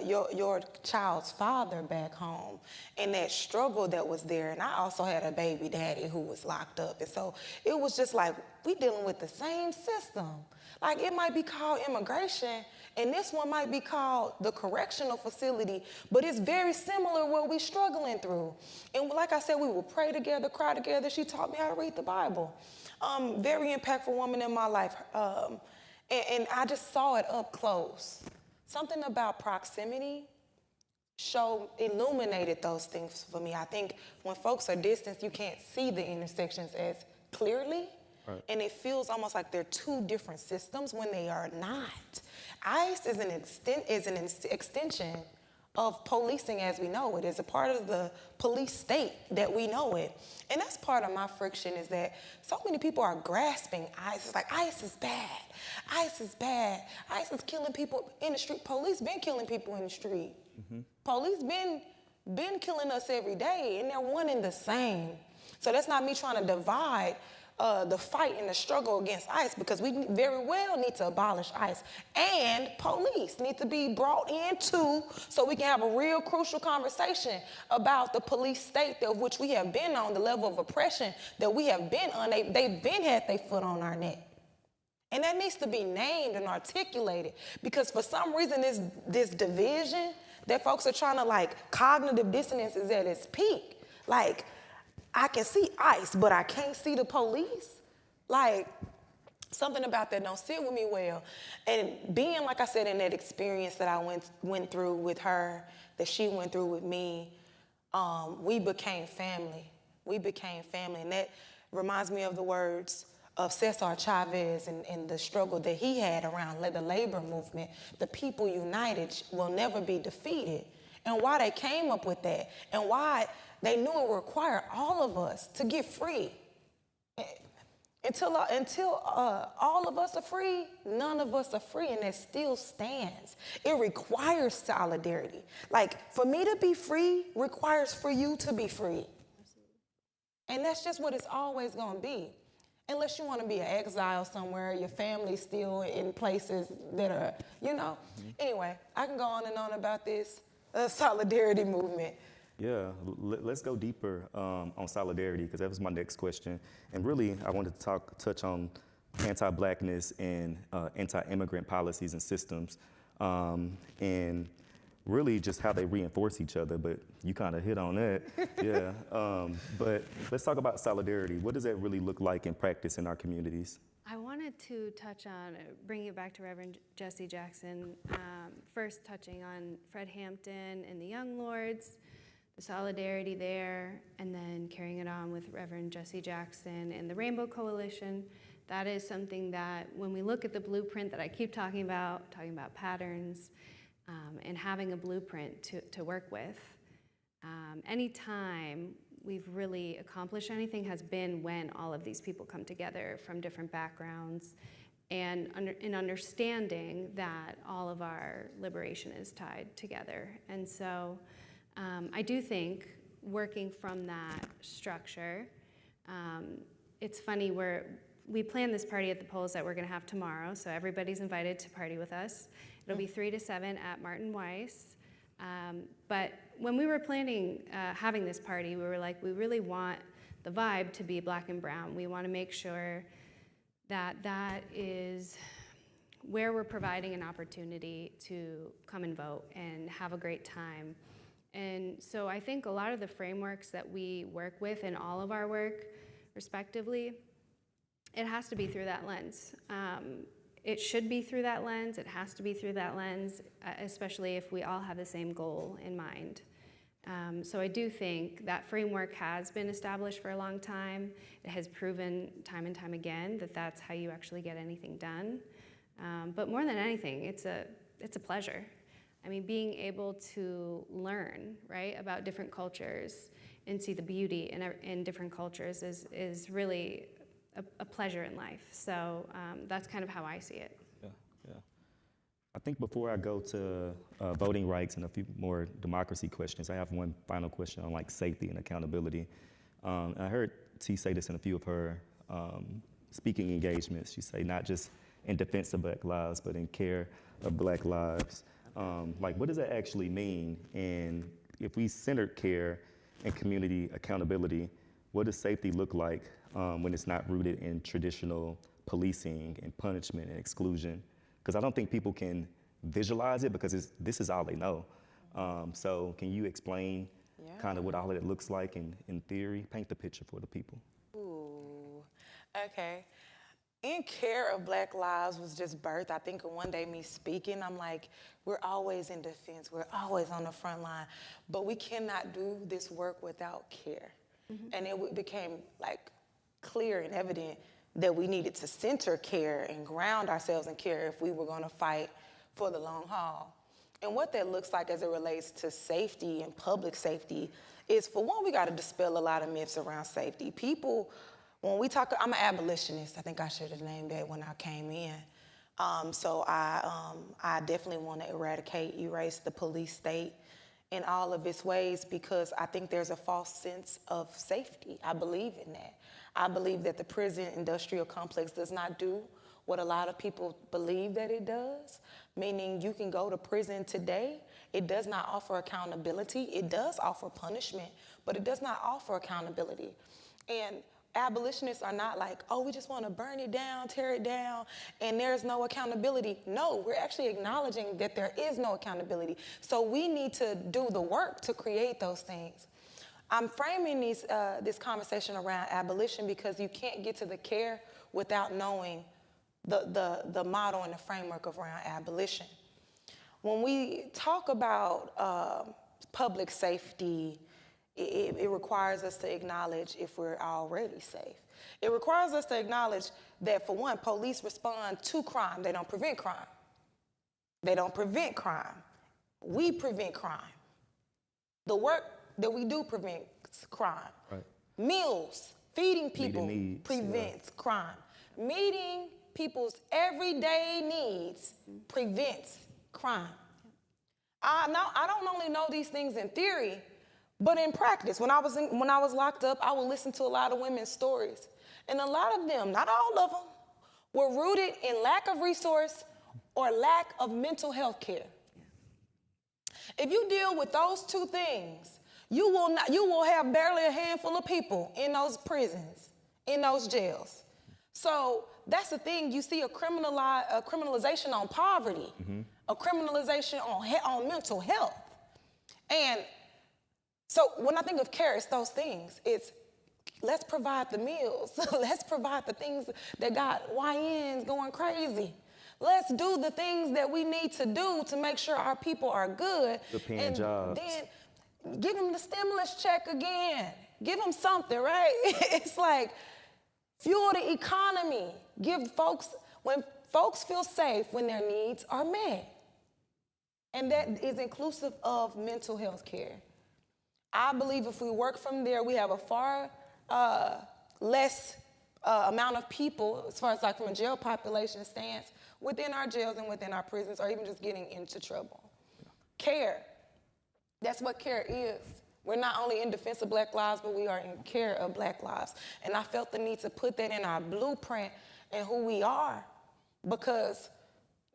Speaker 5: your child's father back home, and that struggle that was there. And I also had a baby daddy who was locked up. And so it was just like, we dealing with the same system. Like it might be called immigration, and this one might be called the correctional facility, but it's very similar what we're struggling through. And like I said, we will pray together, cry together. She taught me how to read the Bible. Very impactful woman in my life. And I just saw it up close. Something about proximity illuminated those things for me. I think when folks are distant, you can't see the intersections as clearly. Right. And it feels almost like they're two different systems when they are not. ICE is an extension of policing as we know it. It's a part of the police state that we know it. And that's part of my friction, is that so many people are grasping ICE. It's like, ICE is bad. ICE is bad. ICE is killing people in the street. Police been killing people in the street. Mm-hmm. Police been killing us every day, and they're one and the same. So that's not me trying to divide the fight and the struggle against ICE, because we very well need to abolish ICE, and police need to be brought in too, so we can have a real crucial conversation about the police state of which we have been on, the level of oppression that we have been on. They've been had their foot on our neck. And that needs to be named and articulated, because for some reason this division that folks are trying to, like, cognitive dissonance is at its peak. Like, I can see ICE, but I can't see the police. Like, something about that don't sit with me well. And being, like I said, in that experience that I went through with her, that she went through with me, we became family. We became family. And that reminds me of the words of Cesar Chavez and the struggle that he had around the labor movement. The people united will never be defeated. and why they came up with that, and why they knew it required all of us to get free. Until all of us are free, none of us are free, and that still stands. It requires solidarity. Like, for me to be free requires for you to be free. And that's just what it's always going to be. Unless you want to be an exile somewhere, your family's still in places that are, you know. Anyway, I can go on and on about this solidarity movement.
Speaker 4: Yeah, let's go deeper on solidarity, because that was my next question. And really, I wanted to touch on anti-Blackness and anti-immigrant policies and systems, and really just how they reinforce each other. But you kind of hit on that, yeah. But let's talk about solidarity. What does that really look like in practice in our communities?
Speaker 7: I wanted to touch on, bringing it back to Reverend Jesse Jackson, first touching on Fred Hampton and the Young Lords, the solidarity there, and then carrying it on with Reverend Jesse Jackson and the Rainbow Coalition. That is something that when we look at the blueprint that I keep talking about patterns, and having a blueprint to work with, anytime we've really accomplished anything has been when all of these people come together from different backgrounds and in understanding that all of our liberation is tied together. And so I do think working from that structure, it's funny, we planned this party at the polls that we're gonna have tomorrow, so everybody's invited to party with us. It'll be 3 to 7 at Martin Weiss. But when we were planning having this party, we were like, we really want the vibe to be Black and brown. We want to make sure that that is where we're providing an opportunity to come and vote and have a great time. And so I think a lot of the frameworks that we work with in all of our work, respectively, it has to be through that lens. It should be through that lens. It has to be through that lens, especially if we all have the same goal in mind. So I do think that framework has been established for a long time. It has proven time and time again that that's how you actually get anything done. But more than anything, it's a pleasure. I mean, being able to learn, right, about different cultures and see the beauty in different cultures is really a pleasure in life. So that's kind of how I see it.
Speaker 4: Yeah. I think before I go to voting rights and a few more democracy questions, I have one final question on like safety and accountability. And I heard T say this in a few of her speaking engagements. She say not just in defense of Black lives, but in care of Black lives. Like, what does that actually mean? And if we centered care and community accountability, what does safety look like when it's not rooted in traditional policing and punishment and exclusion? Because I don't think people can visualize it because this is all they know. So can you explain kind of what all of it looks like in theory? Paint the picture for the people.
Speaker 5: Ooh, okay. In care of Black lives was just birth. I think one day me speaking, I'm like, we're always in defense. We're always on the front line. But we cannot do this work without care. Mm-hmm. And it became like clear and evident that we needed to center care and ground ourselves in care if we were going to fight for the long haul. And what that looks like as it relates to safety and public safety is, for one, we got to dispel a lot of myths around safety. People, when we talk, I'm an abolitionist. I think I should have named that when I came in. So I definitely want to erase the police state in all of its ways, because I think there's a false sense of safety. I believe in that. I believe that the prison industrial complex does not do what a lot of people believe that it does, meaning you can go to prison today. It does not offer accountability. It does offer punishment, but it does not offer accountability. And abolitionists are not like, oh, we just want to burn it down, tear it down, and there's no accountability. No, we're actually acknowledging that there is no accountability. So we need to do the work to create those things. I'm framing this conversation around abolition because you can't get to the care without knowing the model and the framework around abolition. When we talk about public safety, it requires us to acknowledge if we're already safe. It requires us to acknowledge that, for one, police respond to crime. They don't prevent crime. They don't prevent crime. We prevent crime. the work that we do prevents crime.
Speaker 4: Right.
Speaker 5: Meals, feeding people
Speaker 4: needs,
Speaker 5: prevents crime. Meeting people's everyday needs prevents crime. I don't only know these things in theory, but in practice. When I was locked up, I would listen to a lot of women's stories. And a lot of them, not all of them, were rooted in lack of resource or lack of mental health care. If you deal with those two things, you will have barely a handful of people in those prisons, in those jails. So that's the thing. You see a criminalization on poverty, a criminalization on mental health. And so when I think of care, it's those things. It's let's provide the meals. Let's provide the things that got YNs going crazy. Let's do the things that we need to do to make sure our people are good.
Speaker 4: Good paying
Speaker 5: and
Speaker 4: jobs.
Speaker 5: Then give them the stimulus check again. Give them something, right? It's like fuel the economy. When folks feel safe when their needs are met. And that is inclusive of mental health care. I believe if we work from there, we have a far less amount of people, as far as like from a jail population stance, within our jails and within our prisons, or even just getting into trouble. Care. That's what care is. We're not only in defense of Black lives, but we are in care of Black lives. And I felt the need to put that in our blueprint and who we are, because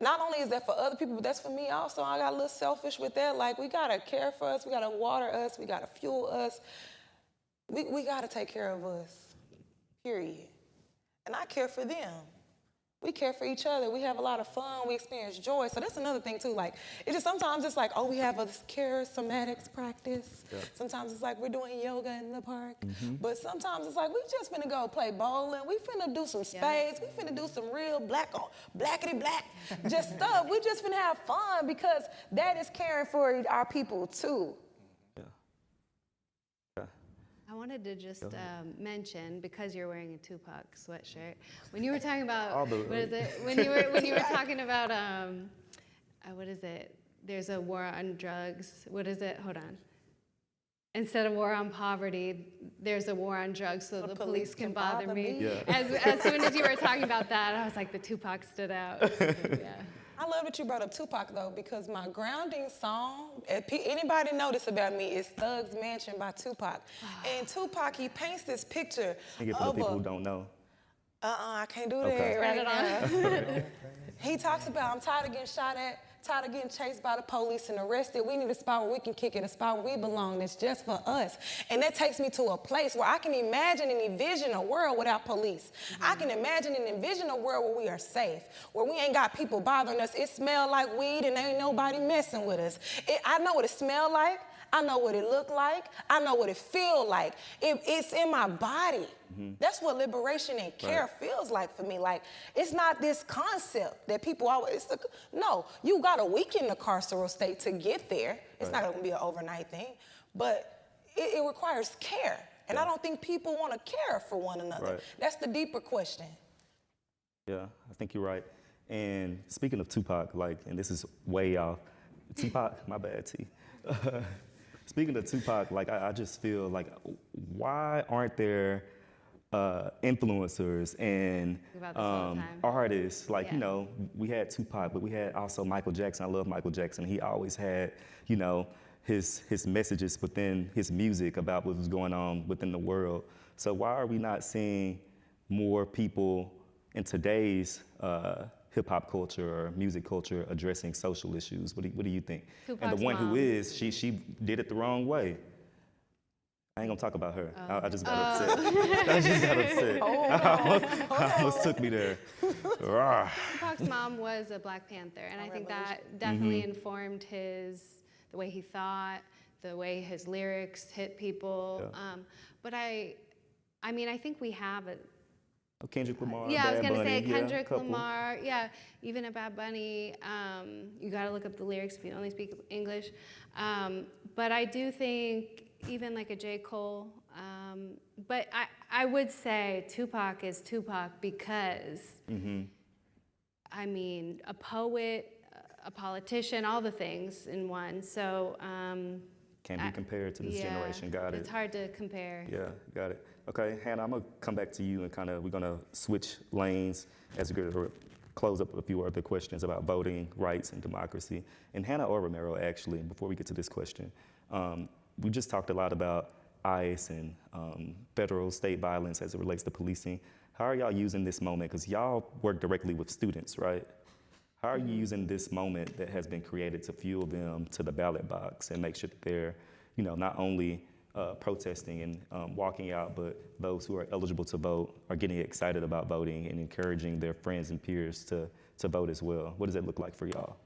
Speaker 5: not only is that for other people, but that's for me also. I got a little selfish with that. Like, we gotta care for us, we gotta water us, we gotta fuel us. We gotta take care of us, period. And I care for them. We care for each other. We have a lot of fun. We experience joy. So that's another thing too. Like, it just sometimes it's like, oh, we have a charismatics practice. Yeah. Sometimes it's like we're doing yoga in the park. But sometimes it's like we just finna go play bowling. We finna do some spades. We finna do some real blackity black just stuff. We just finna have fun, because that is caring for our people too.
Speaker 7: I wanted to just mention, because you're wearing a Tupac sweatshirt, when you were talking about when you were talking about what is it? There's a war on drugs. What is it? Hold on. Instead of war on poverty, there's a war on drugs, so the police can bother me. Yeah. As soon as you were talking about that, I was like, the Tupac stood out. Yeah.
Speaker 5: I love that you brought up Tupac, though, because my grounding song, if anybody notice about me, is Thug's Mansion by Tupac. And Tupac, he paints this picture
Speaker 4: for the people who don't know.
Speaker 5: I can't do that right now. He talks about, I'm tired of getting shot at, tired of getting chased by the police and arrested. We need a spot where we can kick it, a spot where we belong that's just for us. And that takes me to a place where I can imagine and envision a world without police. I can imagine and envision a world where we are safe, where we ain't got people bothering us. It smell like weed and ain't nobody messing with us. I know what it smell like. I know what it look like. I know what it feel like. It's in my body. That's what liberation and care feels like for me. Like, it's not this concept that people always, no, you got to weaken the carceral state to get there. It's not going to be an overnight thing, but it requires care. And I don't think people want to care for one another. That's the deeper question.
Speaker 4: Yeah, I think you're right. And speaking of Tupac, like, and this is way off, Tupac, my bad, T. Speaking of Tupac, like, I just feel like, why aren't there influencers and artists? Like, you know, we had Tupac, but we had also Michael Jackson. I love Michael Jackson. He always had, you know, his messages within his music about what was going on within the world. So why are we not seeing more people in today's hip-hop culture or music culture addressing social issues? What do you think?
Speaker 7: Tupac's
Speaker 4: and the one
Speaker 7: mom.
Speaker 4: who is, she did it the wrong way. I ain't gonna talk about her. I just got upset. I just got upset. Almost took me there.
Speaker 7: Tupac's mom was a Black Panther, and I think that definitely informed the way he thought, the way his lyrics hit people. But I mean, I think we have a
Speaker 4: Kendrick Lamar.
Speaker 7: Yeah, I was gonna say
Speaker 4: Bunny,
Speaker 7: Kendrick Lamar. Yeah, even a Bad Bunny. You gotta look up the lyrics if you only speak English. But I do think even like a J. Cole. But I would say Tupac is Tupac because, I mean, a poet, a politician, all the things in one. So
Speaker 4: Can't be compared to this
Speaker 7: Yeah,
Speaker 4: generation. Got it.
Speaker 7: it's hard to compare.
Speaker 4: Yeah, got it. Okay, Hannah, I'm gonna come back to you and we're gonna switch lanes as we close up a few other questions about voting rights and democracy. And Hannah or Romero, actually, before we get to this question, we just talked a lot about ICE and federal state violence as it relates to policing. How are y'all using this moment? Because y'all work directly with students, right? How are you using this moment that has been created to fuel them to the ballot box and make sure that they're, not only protesting and walking out, but those who are eligible to vote are getting excited about voting and encouraging their friends and peers to vote as well? What does that look like for y'all?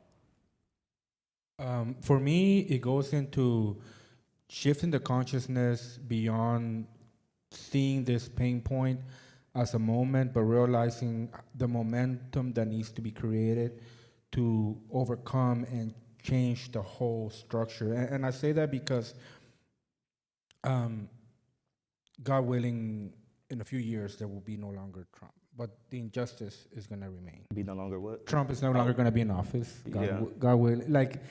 Speaker 8: For me, it goes into shifting the consciousness beyond seeing this pain point as a moment, but realizing the momentum that needs to be created to overcome and change the whole structure. And I say that because, God willing, in a few years, there will be no longer Trump. But the injustice is going to remain.
Speaker 4: Be no longer what?
Speaker 8: Trump is no longer going to be in office.
Speaker 4: Yeah.
Speaker 8: God willing. Like,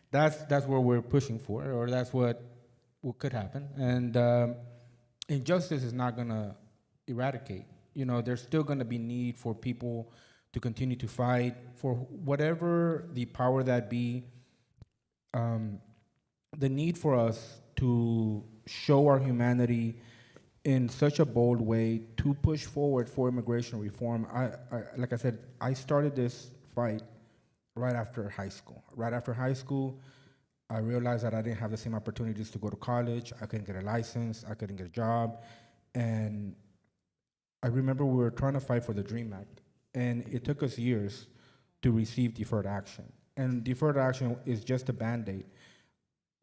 Speaker 8: that's where we're pushing for, or that's what could happen. And injustice is not going to eradicate. There's still going to be need for people to continue to fight for whatever the power that be. The need for us to show our humanity in such a bold way to push forward for immigration reform. I like I said, I started this fight right after high school. Right after high school, I realized that I didn't have the same opportunities to go to college. I couldn't get a license. I couldn't get a job. And I remember we were trying to fight for the DREAM Act, and it took us years to receive deferred action. And deferred action is just a Band-Aid.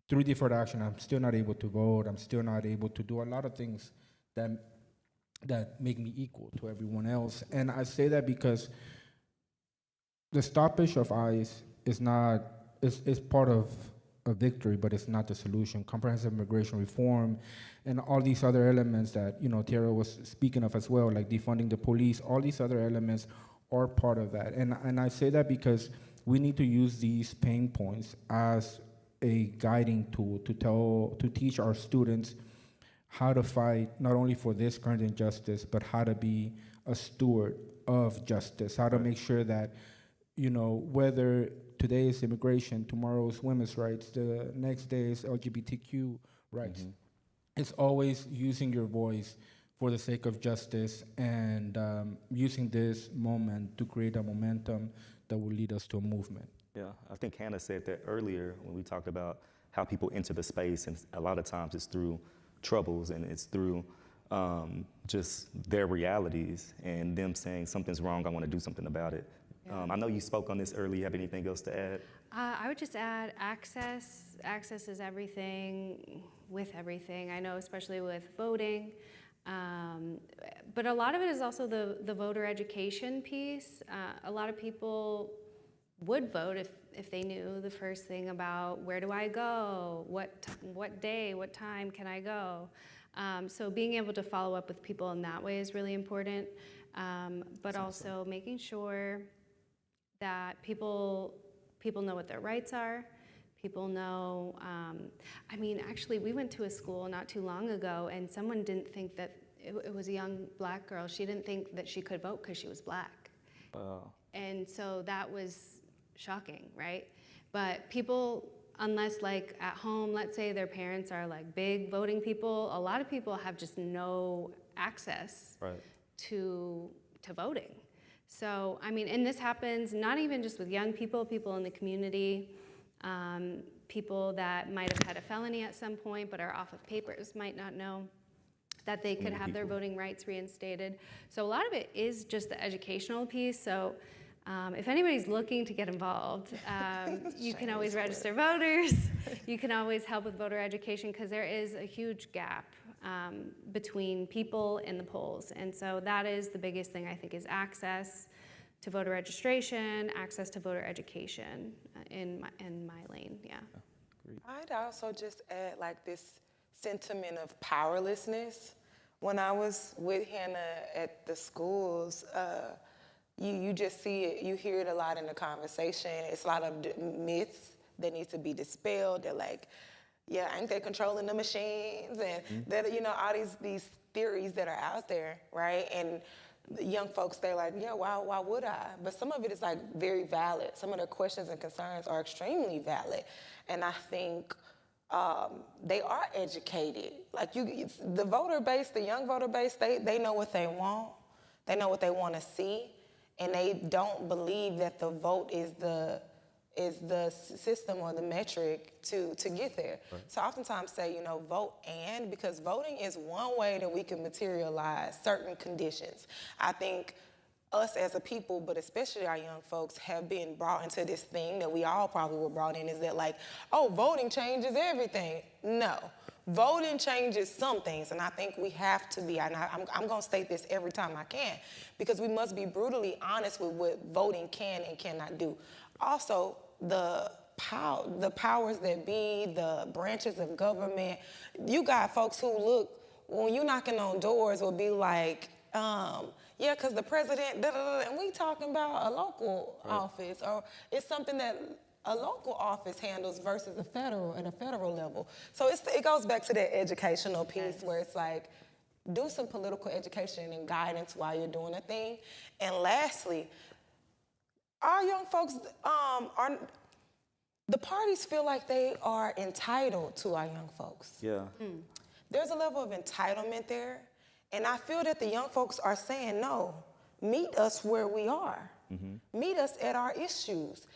Speaker 8: Through deferred action, I'm still not able to vote. I'm still not able to do a lot of things that make me equal to everyone else. And I say that because the stoppage of ICE is part of a victory, but it's not the solution. Comprehensive immigration reform and all these other elements that Tierra was speaking of as well, like defunding the police, all these other elements are part of that. And I say that because we need to use these pain points as a guiding tool to teach our students how to fight not only for this current injustice, but how to be a steward of justice, how to make sure that, whether today is immigration, tomorrow is women's rights, the next day is LGBTQ rights. Mm-hmm. It's always using your voice for the sake of justice and using this moment to create a momentum that will lead us to a movement.
Speaker 4: Yeah, I think Hannah said that earlier when we talked about how people enter the space, and a lot of times it's through troubles and it's through just their realities and them saying something's wrong, I want to do something about it. Yeah. I know you spoke on this earlier. You have anything else to add?
Speaker 7: I would just add access. Access is everything with everything. I know, especially with voting. But a lot of it is also the voter education piece. A lot of people would vote if they knew the first thing about where do I go, what day, what time can I go. So being able to follow up with people in that way is really important. But also making sure that people know what their rights are. People know, actually we went to a school not too long ago and someone didn't think that, it was a young black girl, she didn't think that she could vote because she was black. And so that was shocking, right? But people, unless like at home, let's say their parents are like big voting people, a lot of people have just no access to voting. So, and this happens not even just with young people in the community, people that might have had a felony at some point but are off of papers might not know that they could have their voting rights reinstated. So a lot of it is just the educational piece. So if anybody's looking to get involved, you can always register voters. You can always help with voter education because there is a huge gap between people in the polls. And so that is the biggest thing, I think, is access to voter registration, access to voter education in my lane, yeah.
Speaker 5: I'd also just add like this sentiment of powerlessness. When I was with Hannah at the schools, you just see it, you hear it a lot in the conversation. It's a lot of myths that need to be dispelled. That like, yeah, ain't they controlling the machines and that, you know, all these theories that are out there, right? And the young folks, they're like, yeah, why would I? But some of it is like very valid. Some of their questions and concerns are extremely valid. And I think they are educated. Like the voter base, the young voter base, they know what they want. They know what they want to see. And they don't believe that the vote is the system or the metric to get there. Right. So I oftentimes say, you know, vote and, because voting is one way that we can materialize certain conditions. I think us as a people, but especially our young folks, have been brought into this thing that we all probably were brought in, is that like, oh, voting changes everything. No. Voting changes some things, and I think we have to be, and I'm going to state this every time I can, because we must be brutally honest with what voting can and cannot do. Also, the powers that be, the branches of government, you got folks who look, when you knocking on doors, will be like, yeah, because the president, and we talking about a local office, or it's something that a local office handles versus a federal at a federal level. So it goes back to that educational piece where it's like, do some political education and guidance while you're doing a thing. And lastly, our young folks the parties feel like they are entitled to our young folks.
Speaker 4: Yeah.
Speaker 5: There's a level of entitlement there, and I feel that the young folks are saying, no, meet us where we are. Meet us at our issues.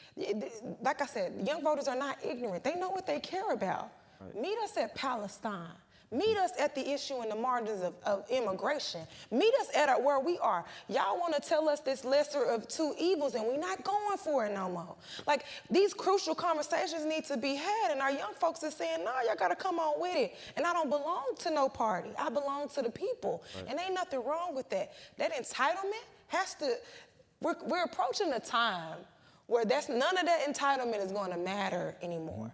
Speaker 5: Like I said, young voters are not ignorant. They know what they care about. Right. Meet us at Palestine. Meet us at the issue and the margins of immigration. Meet us at where we are. Y'all want to tell us this lesser of two evils, and we're not going for it no more. Like, these crucial conversations need to be had, and our young folks are saying, no, y'all got to come on with it. And I don't belong to no party. I belong to the people. Right. And ain't nothing wrong with that. That entitlement has to, we're approaching a time where none of that entitlement is going to matter anymore.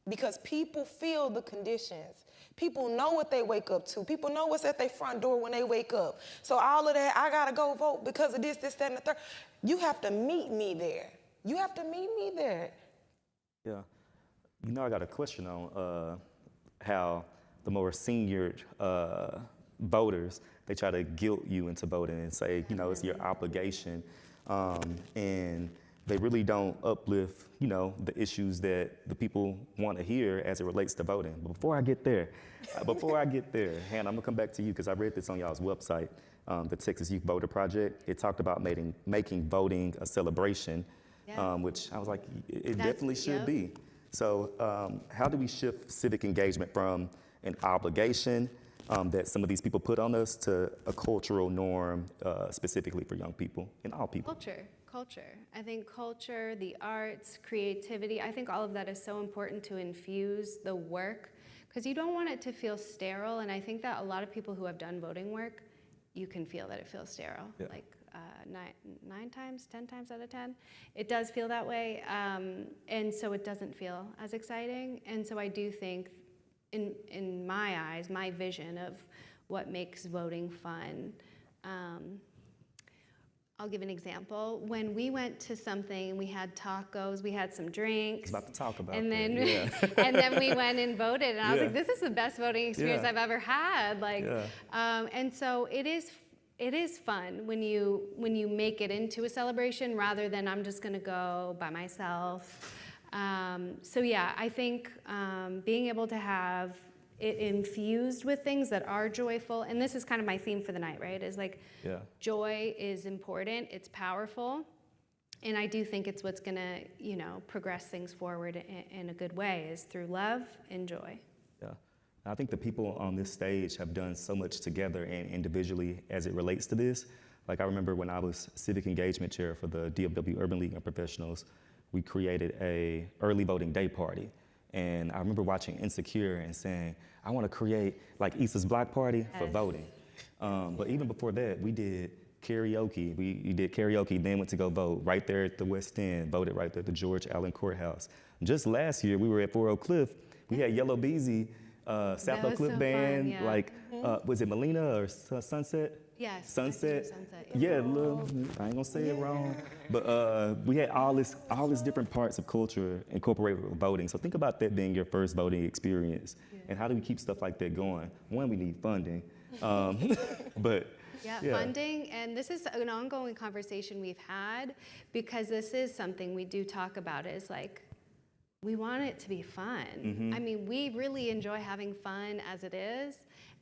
Speaker 5: Because people feel the conditions. People know what they wake up to. People know what's at their front door when they wake up. So all of that, I gotta go vote because of this, that, and the third. You have to meet me there. You have to meet me there.
Speaker 4: Yeah. You know, I got a question on how the more senior voters, they try to guilt you into voting and say, you know, it's your obligation. And they really don't uplift, you know, the issues that the people want to hear as it relates to voting. But before I get there, Hannah, I'm gonna come back to you because I read this on y'all's website, the Texas Youth Voter Project. It talked about making voting a celebration, which I was like, it definitely should be. So how do we shift civic engagement from an obligation that some of these people put on us to a cultural norm specifically for young people and all people?
Speaker 7: Culture. I think culture, the arts, creativity, I think all of that is so important to infuse the work, because you don't want it to feel sterile. And I think that a lot of people who have done voting work, you can feel that it feels sterile. Yeah. Like 10 times out of 10, it does feel that way. And so it doesn't feel as exciting. And so I do think, in my eyes, my vision of what makes voting fun, I'll give an example. When we went to something, we had tacos, we had some drinks.
Speaker 4: I was about to talk about
Speaker 7: and then,
Speaker 4: that.
Speaker 7: and then we went and voted, and I was like, this is the best voting experience I've ever had. Like, and so it is fun when you make it into a celebration rather than I'm just gonna go by myself. So yeah, I think being able to have it infused with things that are joyful, and this is kind of my theme for the night, right? Is like, joy is important, it's powerful, and I do think it's what's gonna, you know, progress things forward in a good way, is through love and joy.
Speaker 4: Yeah, I think the people on this stage have done so much together and individually as it relates to this. Like, I remember when I was civic engagement chair for the DFW Urban League of Professionals, we created a early voting day party. And I remember watching Insecure and saying, I want to create like Issa's Block Party for voting. But even before that, we did karaoke. We did karaoke, then went to go vote right there at the West End, voted right there at the George Allen Courthouse. Just last year, we were at 4 Oak Cliff. We had Yellow Beezy Sapphire
Speaker 7: was
Speaker 4: Clip
Speaker 7: so fun,
Speaker 4: Band,
Speaker 7: yeah.
Speaker 4: like, was it Melina or Sunset?
Speaker 7: Yes. I think
Speaker 4: Sunset.
Speaker 7: it was Sunset, yeah.
Speaker 4: Yeah, I ain't gonna say it wrong. But we had all this different parts of culture incorporated with voting. So think about that being your first voting experience. And how do we keep stuff like that going? One, we need funding. But
Speaker 7: Yeah, funding, and this is an ongoing conversation we've had because this is something we do talk about is like, we want it to be fun. I mean, we really enjoy having fun as it is,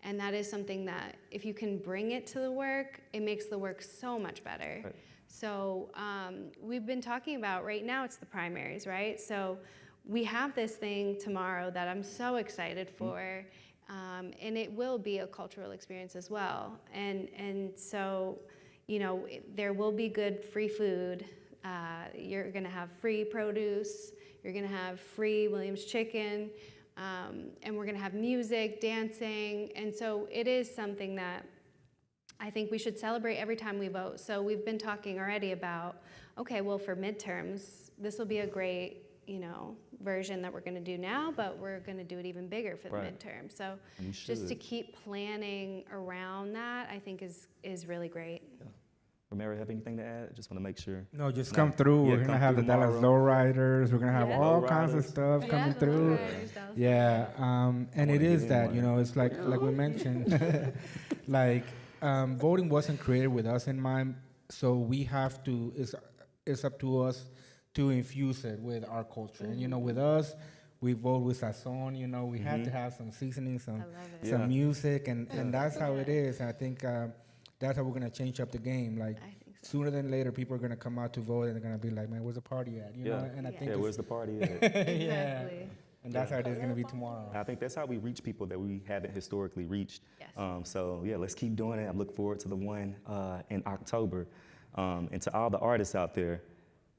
Speaker 7: and that is something that if you can bring it to the work, it makes the work so much better.
Speaker 4: Right.
Speaker 7: So we've been talking about, right now it's the primaries, right? So we have this thing tomorrow that I'm so excited for, and it will be a cultural experience as well. And so, you know, there will be good free food. You're gonna have free produce. You're gonna have free Williams chicken. And we're gonna have music, dancing. And so it is something that I think we should celebrate every time we vote. So we've been talking already about, okay, well, for midterms, this will be a great, you know, version that we're gonna do now, but we're gonna do it even bigger for the midterm. So just to keep planning around that, I think is really great.
Speaker 4: Yeah. Romero, have anything to add? Just want to make sure.
Speaker 8: No, just come through.
Speaker 4: Yeah,
Speaker 8: We're gonna have the Dallas Lowriders. We're gonna have all kinds of stuff coming through. Yeah, and it is that, you know, it's like we mentioned, like voting wasn't created with us in mind, so we have to. It's up to us to infuse it with our culture. And you know, with us, we vote with sazon. You know, we have to have some seasoning, some music, and that's how it is. I think. That's how we're gonna change up the game. Like sooner than later, people are gonna come out to vote, and they're gonna be like, "Man, where's the party at?" You know? And I think
Speaker 4: where's the party at?
Speaker 7: Exactly.
Speaker 8: And that's how it is gonna be tomorrow.
Speaker 4: I think that's how we reach people that we haven't historically reached.
Speaker 7: Yes.
Speaker 4: So yeah, let's keep doing it. I look forward to the one in October. And to all the artists out there,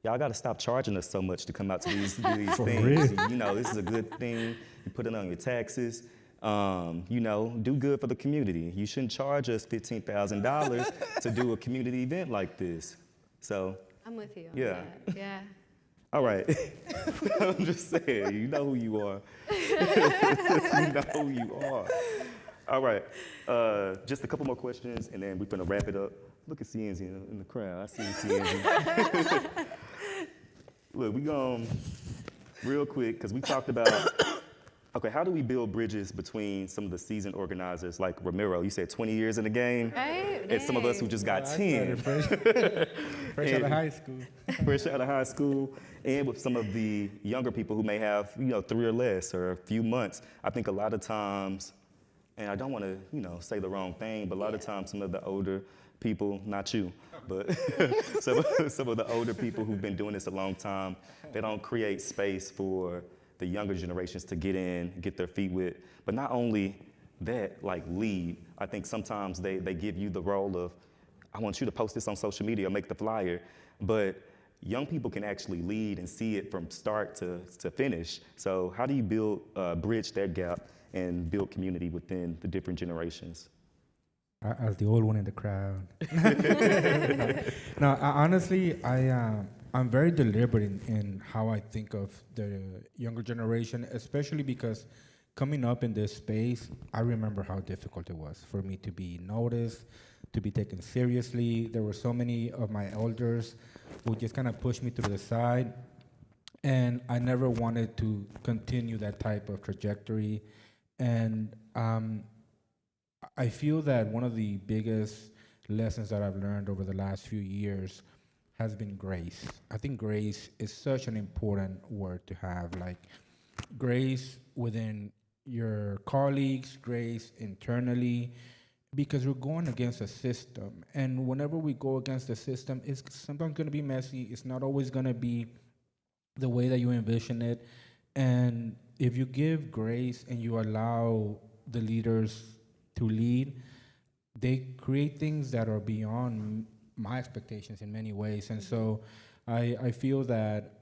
Speaker 4: y'all gotta stop charging us so much to come out to these things. You know, this is a good thing. You put it on your taxes. You know, do good for the community. You shouldn't charge us $15,000 to do a community event like this. So
Speaker 7: I'm with you.
Speaker 4: Yeah.
Speaker 7: Yeah.
Speaker 4: All right. I'm just saying, you know who you are. You know who you are. All right. Just a couple more questions, and then we're gonna wrap it up. Look at CNZ in the crowd. I see CNZ. Look, we going real quick because we talked about. Okay, how do we build bridges between some of the seasoned organizers like Ramiro? You said 20 years in the game,
Speaker 7: Right?
Speaker 4: and some of us who just got 10.
Speaker 8: Fresh out of high school.
Speaker 4: Fresh out of high school, and with some of the younger people who may have, you know, 3 or less or a few months. I think a lot of times, and I don't want to, you know, say the wrong thing, but a lot of times some of the older people, not you, but some of the older people who've been doing this a long time, they don't create space for the younger generations to get in, get their feet wet. But not only that, like lead, I think sometimes they give you the role of, I want you to post this on social media or make the flyer, but young people can actually lead and see it from start to finish. So how do you bridge that gap and build community within the different generations?
Speaker 8: As the old one in the crowd. No, honestly, I'm very deliberate in how I think of the younger generation, especially because coming up in this space, I remember how difficult it was for me to be noticed, to be taken seriously. There were so many of my elders who just kind of pushed me to the side, and I never wanted to continue that type of trajectory. And I feel that one of the biggest lessons that I've learned over the last few years has been grace. I think grace is such an important word to have, like grace within your colleagues, grace internally, because we're going against a system. And whenever we go against the system, it's sometimes gonna be messy. It's not always gonna be the way that you envision it. And if you give grace and you allow the leaders to lead, they create things that are beyond my expectations in many ways. And so I feel that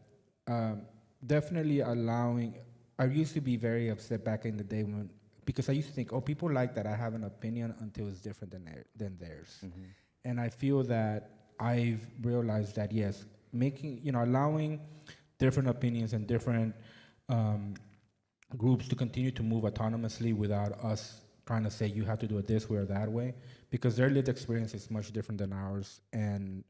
Speaker 8: definitely allowing, I used to be very upset back in the day because I used to think, oh, people like that I have an opinion until it's different than theirs. Mm-hmm. And I feel that I've realized that, yes, allowing different opinions and different groups to continue to move autonomously without us trying to say you have to do it this way or that way, because their lived experience is much different than ours, and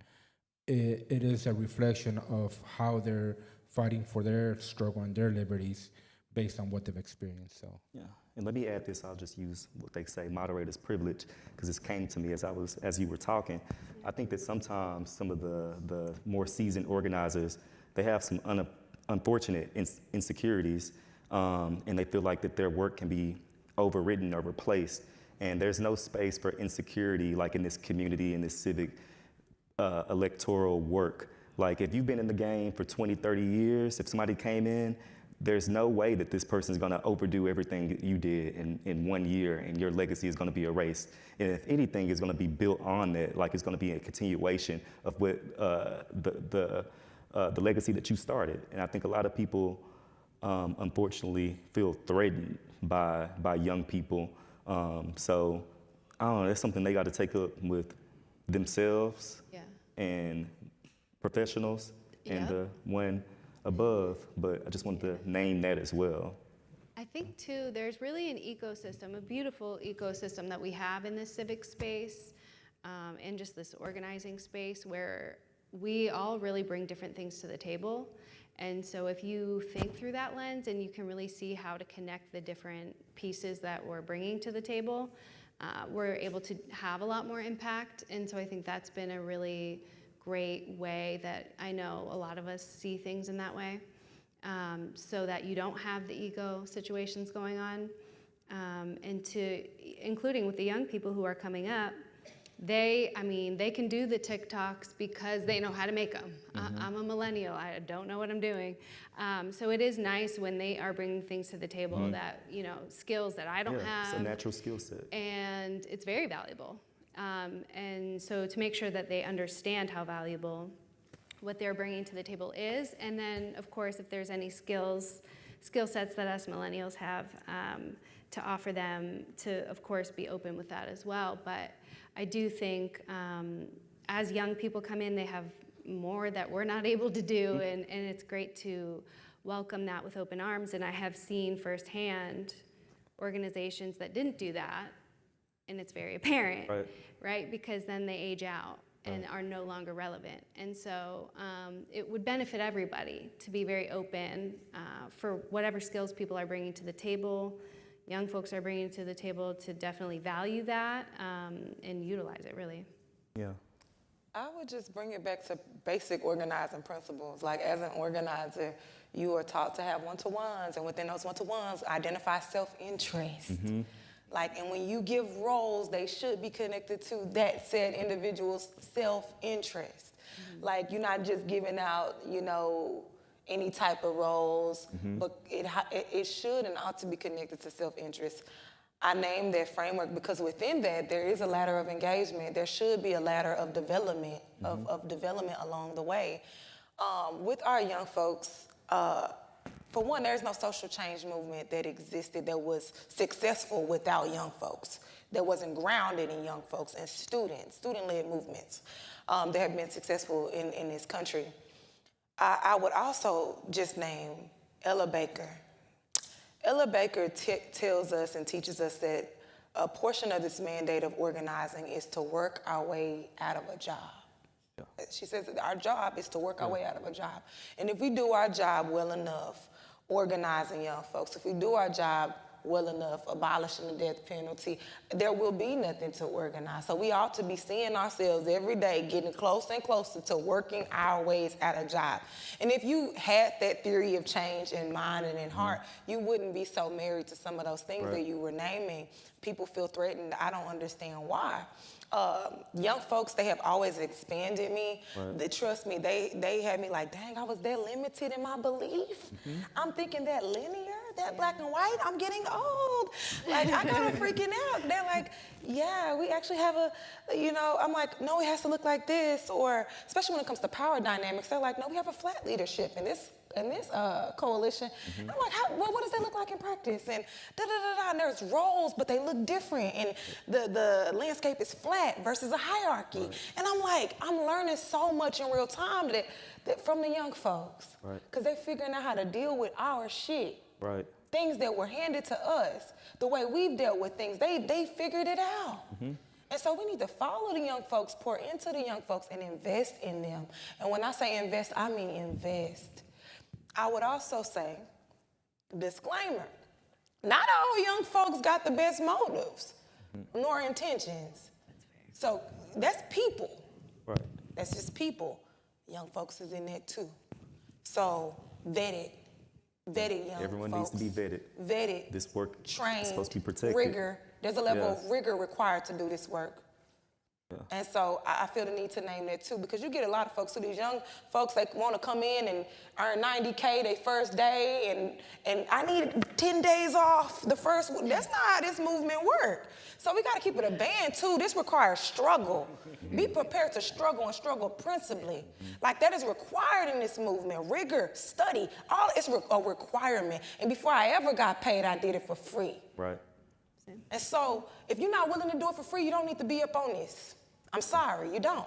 Speaker 8: it is a reflection of how they're fighting for their struggle and their liberties based on what they've experienced. So
Speaker 4: Yeah, and let me add this. I'll just use what they say, moderator's privilege, because this came to me as you were talking. I think that sometimes some of the more seasoned organizers, they have some unfortunate insecurities, and they feel like that their work can be overridden or replaced. And there's no space for insecurity, like in this community, in this civic electoral work. Like if you've been in the game for 20, 30 years, if somebody came in, there's no way that this person's gonna overdo everything that you did in 1 year, and your legacy is gonna be erased. And if anything is gonna be built on that, like it's gonna be a continuation of what the legacy that you started. And I think a lot of people, unfortunately, feel threatened by young people. So I don't know, that's something they gotta take up with themselves and professionals and the one above, but I just wanted to name that as well.
Speaker 7: I think too, there's really an ecosystem, a beautiful ecosystem that we have in this civic space and just this organizing space where we all really bring different things to the table. And so if you think through that lens and you can really see how to connect the different pieces that we're bringing to the table, we're able to have a lot more impact. And so I think that's been a really great way that I know a lot of us see things in that way, so that you don't have the ego situations going on, and including with the young people who are coming up, they can do the TikToks because they know how to make them. I'm a millennial, I don't know what I'm doing. So it is nice when they are bringing things to the table that, skills that I don't have.
Speaker 4: It's a natural skill set.
Speaker 7: And it's very valuable. And so to make sure that they understand how valuable what they're bringing to the table is, and then of course if there's any skill sets that us millennials have to offer them, to of course be open with that as well. But I do think as young people come in, they have more that we're not able to do, and it's great to welcome that with open arms. And I have seen firsthand organizations that didn't do that, and it's very apparent, right? Because then they age out and are no longer relevant. And so it would benefit everybody to be very open for whatever skills people are bringing to the table, young folks are bringing to the table, to definitely value that and utilize it, really.
Speaker 4: Yeah.
Speaker 5: I would just bring it back to basic organizing principles. Like as an organizer, you are taught to have one-to-ones, and within those one-to-ones, identify self-interest. Like, and when you give roles, they should be connected to that said individual's self-interest. Like, you're not just giving out, any type of roles, but it should and ought to be connected to self-interest. I named that framework because within that, there is a ladder of engagement. There should be a ladder of development, of development along the way. With our young folks, for one, there's no social change movement that existed that was successful without young folks, that wasn't grounded in young folks and student-led movements that have been successful in this country. I would also just name Ella Baker. Ella Baker tells us and teaches us that a portion of this mandate of organizing is to work our way out of a job. She says that our job is to work our way out of a job. And if we do our job well enough, organizing young folks, if we do our job well enough, abolishing the death penalty, there will be nothing to organize. So we ought to be seeing ourselves every day getting closer and closer to working our ways out of job. And if you had that theory of change in mind and in heart, you wouldn't be so married to some of those things that you were naming. People feel threatened. I don't understand why. Young folks, they have always expanded me. They trust me. They had me like, dang, I was that limited in my belief. I'm thinking that linear, that black and white, I'm getting old. Like, I got them freaking out. They're like, yeah, we actually have I'm like, no, it has to look like this. Or, especially when it comes to power dynamics, they're like, no, we have a flat leadership in this coalition. I'm like, what does that look like in practice? And and there's roles, but they look different. And the landscape is flat versus a hierarchy. And I'm like, I'm learning so much in real time that from the young folks. Because they're figuring out how to deal with our shit. things that were handed to us, the way we've dealt with things, they figured it out. And so we need to follow the young folks, pour into the young folks, and invest in them. And when I say invest, I mean invest. I would also say, disclaimer, not all young folks got the best motives nor intentions. So that's people.
Speaker 4: Right.
Speaker 5: That's just people. Young folks is in that too. So vetted young
Speaker 4: Everyone
Speaker 5: folks.
Speaker 4: needs to be vetted.
Speaker 5: Vetted.
Speaker 4: This work
Speaker 5: trained,
Speaker 4: is supposed to be protected.
Speaker 5: rigor. There's a level
Speaker 4: Yes.
Speaker 5: of rigor required to do this work. And so I feel the need to name that too, because you get a lot of folks, so these young folks, they want to come in and earn $90K their first day, and I need 10 days off the first. That's not how this movement works. So we got to keep it a band too. This requires struggle. Be prepared to struggle and struggle principally. Like that is required in this movement. Rigor, study, all it's a requirement. And before I ever got paid, I did it for free.
Speaker 4: Right.
Speaker 5: And so, if you're not willing to do it for free, you don't need to be up on this. I'm sorry, you don't.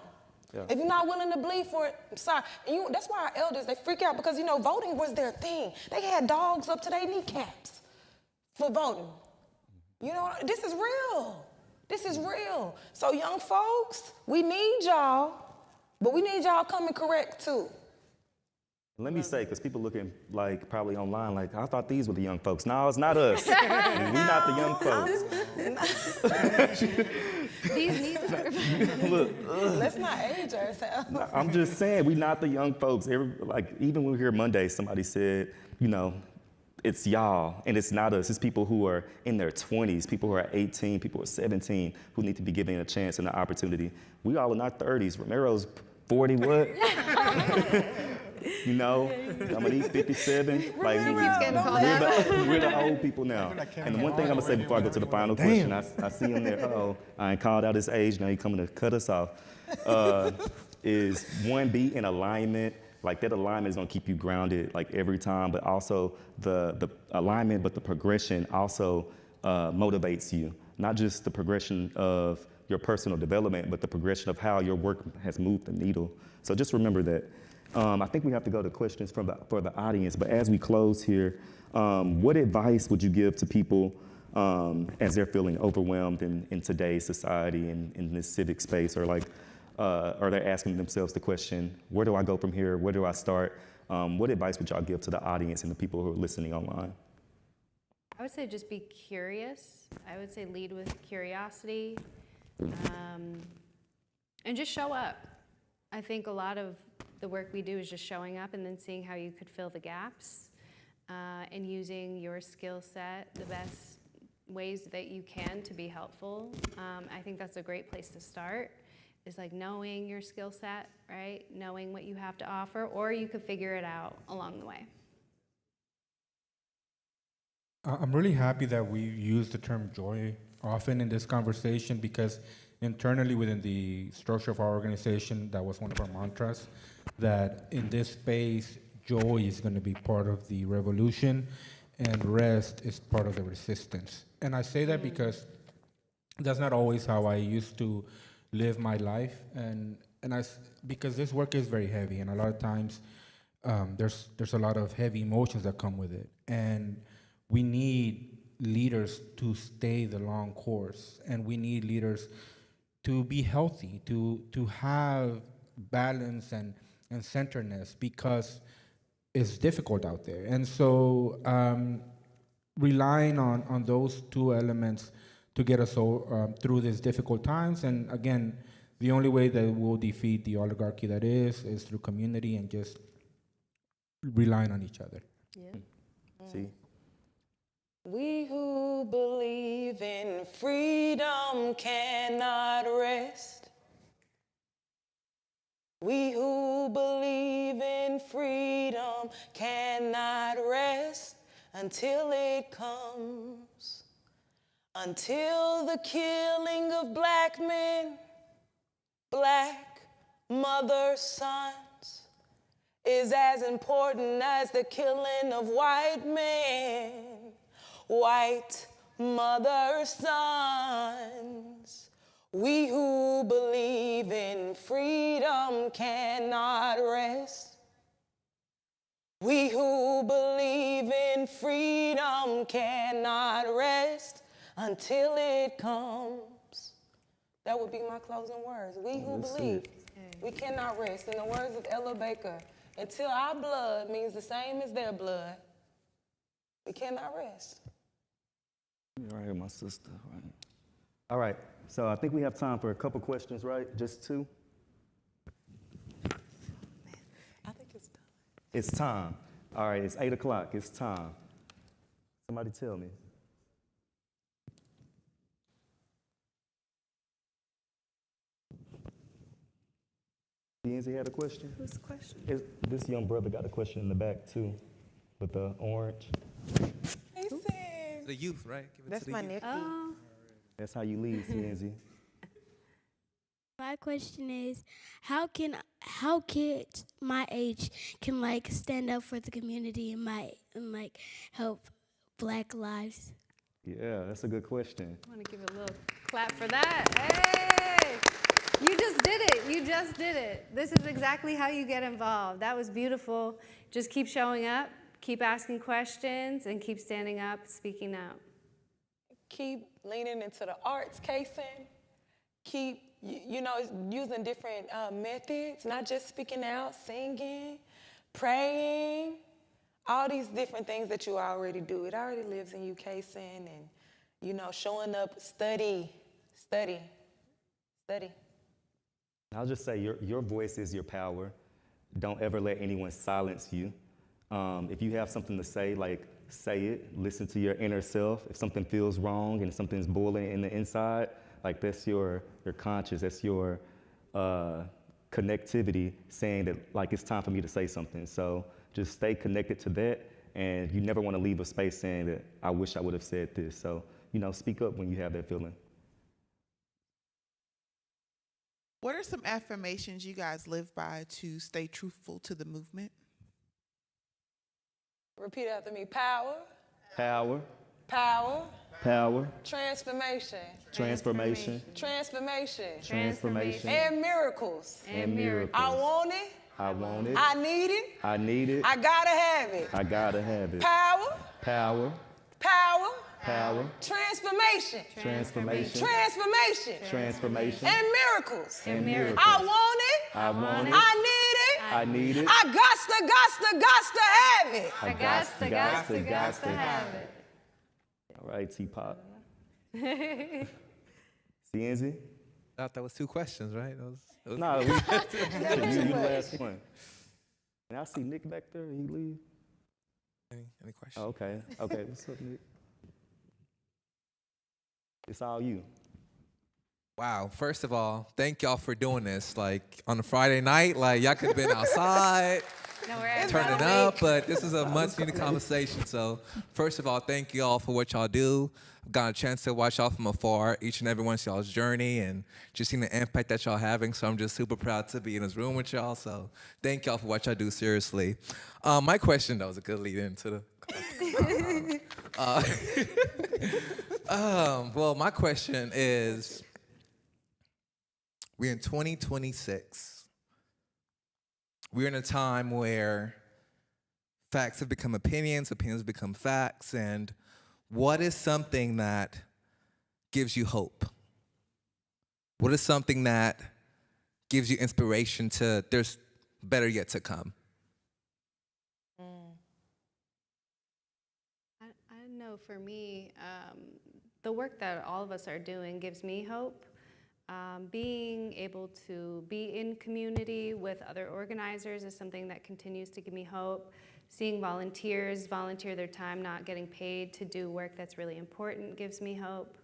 Speaker 4: Yeah.
Speaker 5: If you're not willing to bleed for it, I'm sorry. And that's why our elders, they freak out because, voting was their thing. They had dogs up to their kneecaps for voting. This is real. This is real. So, young folks, we need y'all, but we need y'all coming correct too.
Speaker 4: Let me say, because people looking like probably online, like, I thought these were the young folks. No, it's not us. We're not the young folks.
Speaker 7: These needs are.
Speaker 4: Look,
Speaker 5: Let's not age ourselves.
Speaker 4: I'm just saying, we're not the young folks. Even when we were here Monday, somebody said, it's y'all, and it's not us. It's people who are in their 20s, people who are 18, people who are 17, who need to be given a chance and an opportunity. We all in our 30s. Romero's 40 what? Dominique 57. Like we're the old people now. And the one thing I'm gonna say before I go to the final question, I see him there. I ain't called out his age. Now he coming to cut us off. Is one, be in alignment. Like that alignment is gonna keep you grounded like every time, but also the alignment, but the progression also motivates you. Not just the progression of your personal development, but the progression of how your work has moved the needle. So just remember that. I think we have to go to questions for the audience, but as we close here, what advice would you give to people as they're feeling overwhelmed in today's society and in this civic space, or they're asking themselves the question, where do I go from here? Where do I start? What advice would y'all give to the audience and the people who are listening online?
Speaker 7: I would say just be curious. I would say lead with curiosity, and just show up. I think a lot of the work we do is just showing up and then seeing how you could fill the gaps, and using your skill set the best ways that you can to be helpful. I think that's a great place to start, is like knowing your skill set, right? Knowing what you have to offer, or you could figure it out along the way.
Speaker 8: I'm really happy that we use the term joy often in this conversation, because internally within the structure of our organization, that was one of our mantras, that in this space, joy is going to be part of the revolution and rest is part of the resistance. And I say that because that's not always how I used to live my life, because this work is very heavy, and a lot of times there's a lot of heavy emotions that come with it, and we need leaders to stay the long course, and we need leaders to be healthy, to have balance and centeredness, because it's difficult out there. And so relying on those two elements to get us through these difficult times. And again, the only way that we'll defeat the oligarchy that is through community and just relying on each other.
Speaker 7: Yeah.
Speaker 4: See?
Speaker 5: We who believe in freedom cannot rest. We who believe in freedom cannot rest until it comes. Until the killing of black men, black mothers' sons, is as important as the killing of white men, white mothers' sons. We who believe in freedom cannot rest. We who believe in and freedom cannot rest until it comes. That would be my closing words. We who believe, we cannot rest. In the words of Ella Baker, until our blood means the same as their blood, we cannot rest.
Speaker 4: You're right here, my sister. Right. All right, so I think we have time for a couple questions, right? Just two?
Speaker 5: I think it's done.
Speaker 4: It's time. All right, it's 8 o'clock. It's time. Somebody tell me. Yancy had a question?
Speaker 9: Who's the question?
Speaker 4: This young brother got a question in the back, too, with the orange.
Speaker 5: He said,
Speaker 10: The youth, right? Give it
Speaker 5: that's
Speaker 10: to the
Speaker 5: my
Speaker 10: youth.
Speaker 5: nephew.
Speaker 9: Oh,
Speaker 4: That's how you lead, Yancy.
Speaker 9: my question is, how kids my age can like stand up for the community and like help Black lives?
Speaker 4: Yeah, that's a good question.
Speaker 7: I want to give a little clap for that. Hey! You just did it. You just did it. This is exactly how you get involved. That was beautiful. Just keep showing up, keep asking questions, and keep standing up, speaking out.
Speaker 5: Keep leaning into the arts, Keist. Keep, using different methods, not just speaking out, singing, praying, all these different things that you already do. It already lives in you, Keist, and, showing up, study.
Speaker 4: I'll just say your voice is your power. Don't ever let anyone silence you. If you have something to say, like, say it. Listen to your inner self. If something feels wrong and something's boiling in the inside, like that's your conscience, that's your connectivity saying that, like, it's time for me to say something. So just stay connected to that, and you never want to leave a space saying that I wish I would have said this. So, speak up when you have that feeling.
Speaker 11: What are some affirmations you guys live by to stay truthful to the movement?
Speaker 5: Repeat after me. Power,
Speaker 4: Power,
Speaker 5: power,
Speaker 4: power,
Speaker 5: transformation,
Speaker 4: transformation,
Speaker 5: transformation,
Speaker 4: transformation,
Speaker 5: and miracles.
Speaker 4: and miracles.
Speaker 5: I want it.
Speaker 4: I want it.
Speaker 5: I need it.
Speaker 4: I need it.
Speaker 5: I gotta have it.
Speaker 4: I gotta have it.
Speaker 5: Power,
Speaker 4: Power,
Speaker 5: power,
Speaker 4: power,
Speaker 5: transformation,
Speaker 4: transformation,
Speaker 5: transformation,
Speaker 4: transformation,
Speaker 5: and miracles.
Speaker 4: and miracles.
Speaker 5: I want it.
Speaker 4: I want it.
Speaker 5: I need it.
Speaker 4: I need it.
Speaker 5: I gots to have it.
Speaker 4: I gots to
Speaker 7: have it.
Speaker 4: All right, T-Pop. Cienzi?
Speaker 10: I thought that was two questions, right? That was
Speaker 4: No, you the last one. And I see Nick back there. He leave.
Speaker 10: any questions?
Speaker 4: Oh, okay. Okay. What's up, Nick? It's all you.
Speaker 10: Wow. First of all, thank y'all for doing this. Like on a Friday night, like y'all could have been outside,
Speaker 7: No, we're
Speaker 10: turning up, but this is a much-needed conversation. So first of all, thank y'all for what y'all do. I've gotten a chance to watch y'all from afar, each and every one of y'all's journey, and just seeing the impact that y'all having. So I'm just super proud to be in this room with y'all. So thank y'all for what y'all do, seriously. My question, that was a good lead into the well, my question is, we're in 2026. We're in a time where facts have become opinions, opinions become facts, and what is something that gives you hope? What is something that gives you inspiration to there's better yet to come?
Speaker 7: I know for me, the work that all of us are doing gives me hope. Being able to be in community with other organizers is something that continues to give me hope. Seeing volunteers volunteer their time not getting paid to do work that's really important gives me hope.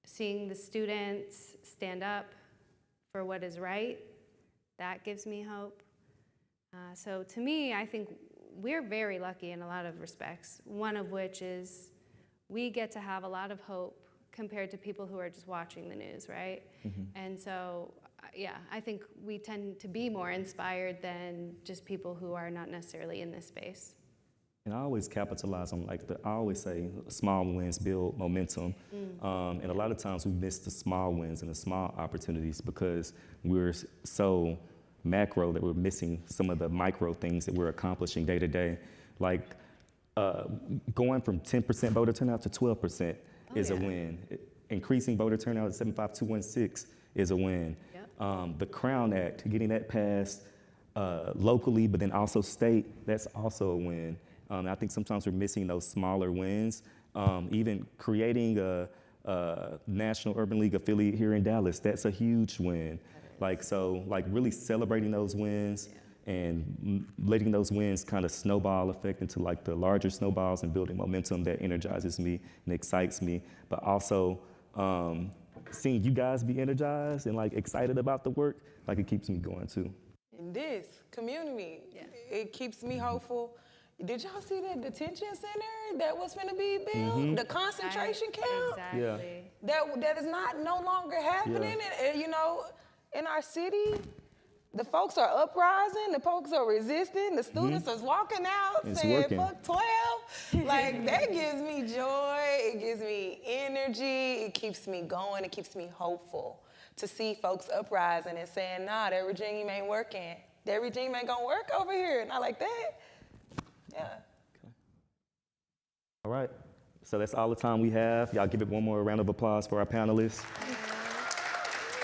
Speaker 7: Seeing the students stand up for what is right, that gives me hope. So to me, I think we're very lucky in a lot of respects, one of which is we get to have a lot of hope compared to people who are just watching the news, right? Mm-hmm. And so, yeah, I think we tend to be more inspired than just people who are not necessarily in this space.
Speaker 4: And I always capitalize on, I always say, small wins build momentum. And a lot of times we miss the small wins and the small opportunities because we're so macro that we're missing some of the micro things that we're accomplishing day to day. Like, Going from 10% voter turnout to 12% is a win. Increasing voter turnout at 75216 is a win. The Crown Act, getting that passed locally, but then also state, that's also a win. I think sometimes we're missing those smaller wins. Even creating a National Urban League affiliate here in Dallas, that's a huge win. Like really celebrating those wins and letting those wins kind of snowball effect into like the larger snowballs and building momentum that energizes me and excites me. But also seeing you guys be energized and like excited about the work, like it keeps me going too.
Speaker 5: And this community, it keeps me hopeful. Did y'all see that detention center that was finna be built? The concentration camp?
Speaker 7: Exactly.
Speaker 5: That is no longer happening. And, you know, in our city, the folks are uprising, the folks are resisting, the students are walking out saying, fuck 12. Like, that gives me joy, it gives me energy, it keeps me going, it keeps me hopeful to see folks uprising and saying, nah, that regime ain't working. That regime ain't gonna work over here, not like that. Yeah.
Speaker 4: Okay. All right, so that's all the time we have. Y'all give it one more round of applause for our panelists.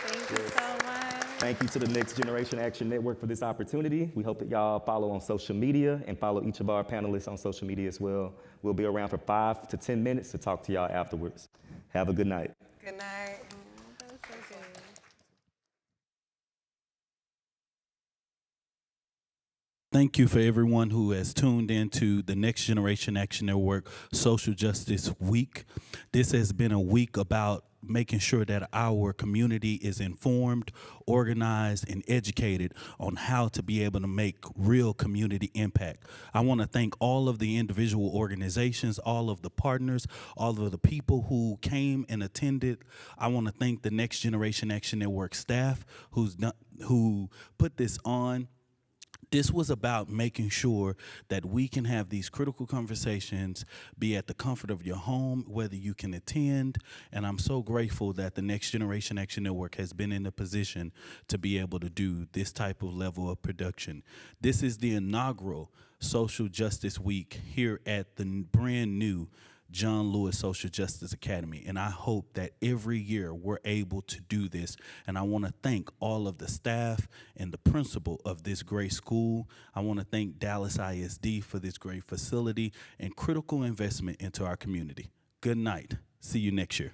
Speaker 7: Thank you so much.
Speaker 4: Thank you to the Next Generation Action Network for this opportunity. We hope that y'all follow on social media and follow each of our panelists on social media as well. We'll be around for 5 to 10 minutes to talk to y'all afterwards. Have a good night.
Speaker 5: Good night.
Speaker 7: That was so good.
Speaker 1: Thank you for everyone who has tuned into the Next Generation Action Network Social Justice Week. This has been a week about making sure that our community is informed, organized, and educated on how to be able to make real community impact. I want to thank all of the individual organizations, all of the partners, all of the people who came and attended. I want to thank the Next Generation Action Network staff who put this on. This was about making sure that we can have these critical conversations, be at the comfort of your home, whether you can attend. And I'm so grateful that the Next Generation Action Network has been in a position to be able to do this type of level of production. This is the inaugural Social Justice Week here at the brand new John Lewis Social Justice Academy, and I hope that every year we're able to do this. And I want to thank all of the staff and the principal of this great school. I want to thank Dallas ISD for this great facility and critical investment into our community. Good night. See you next year.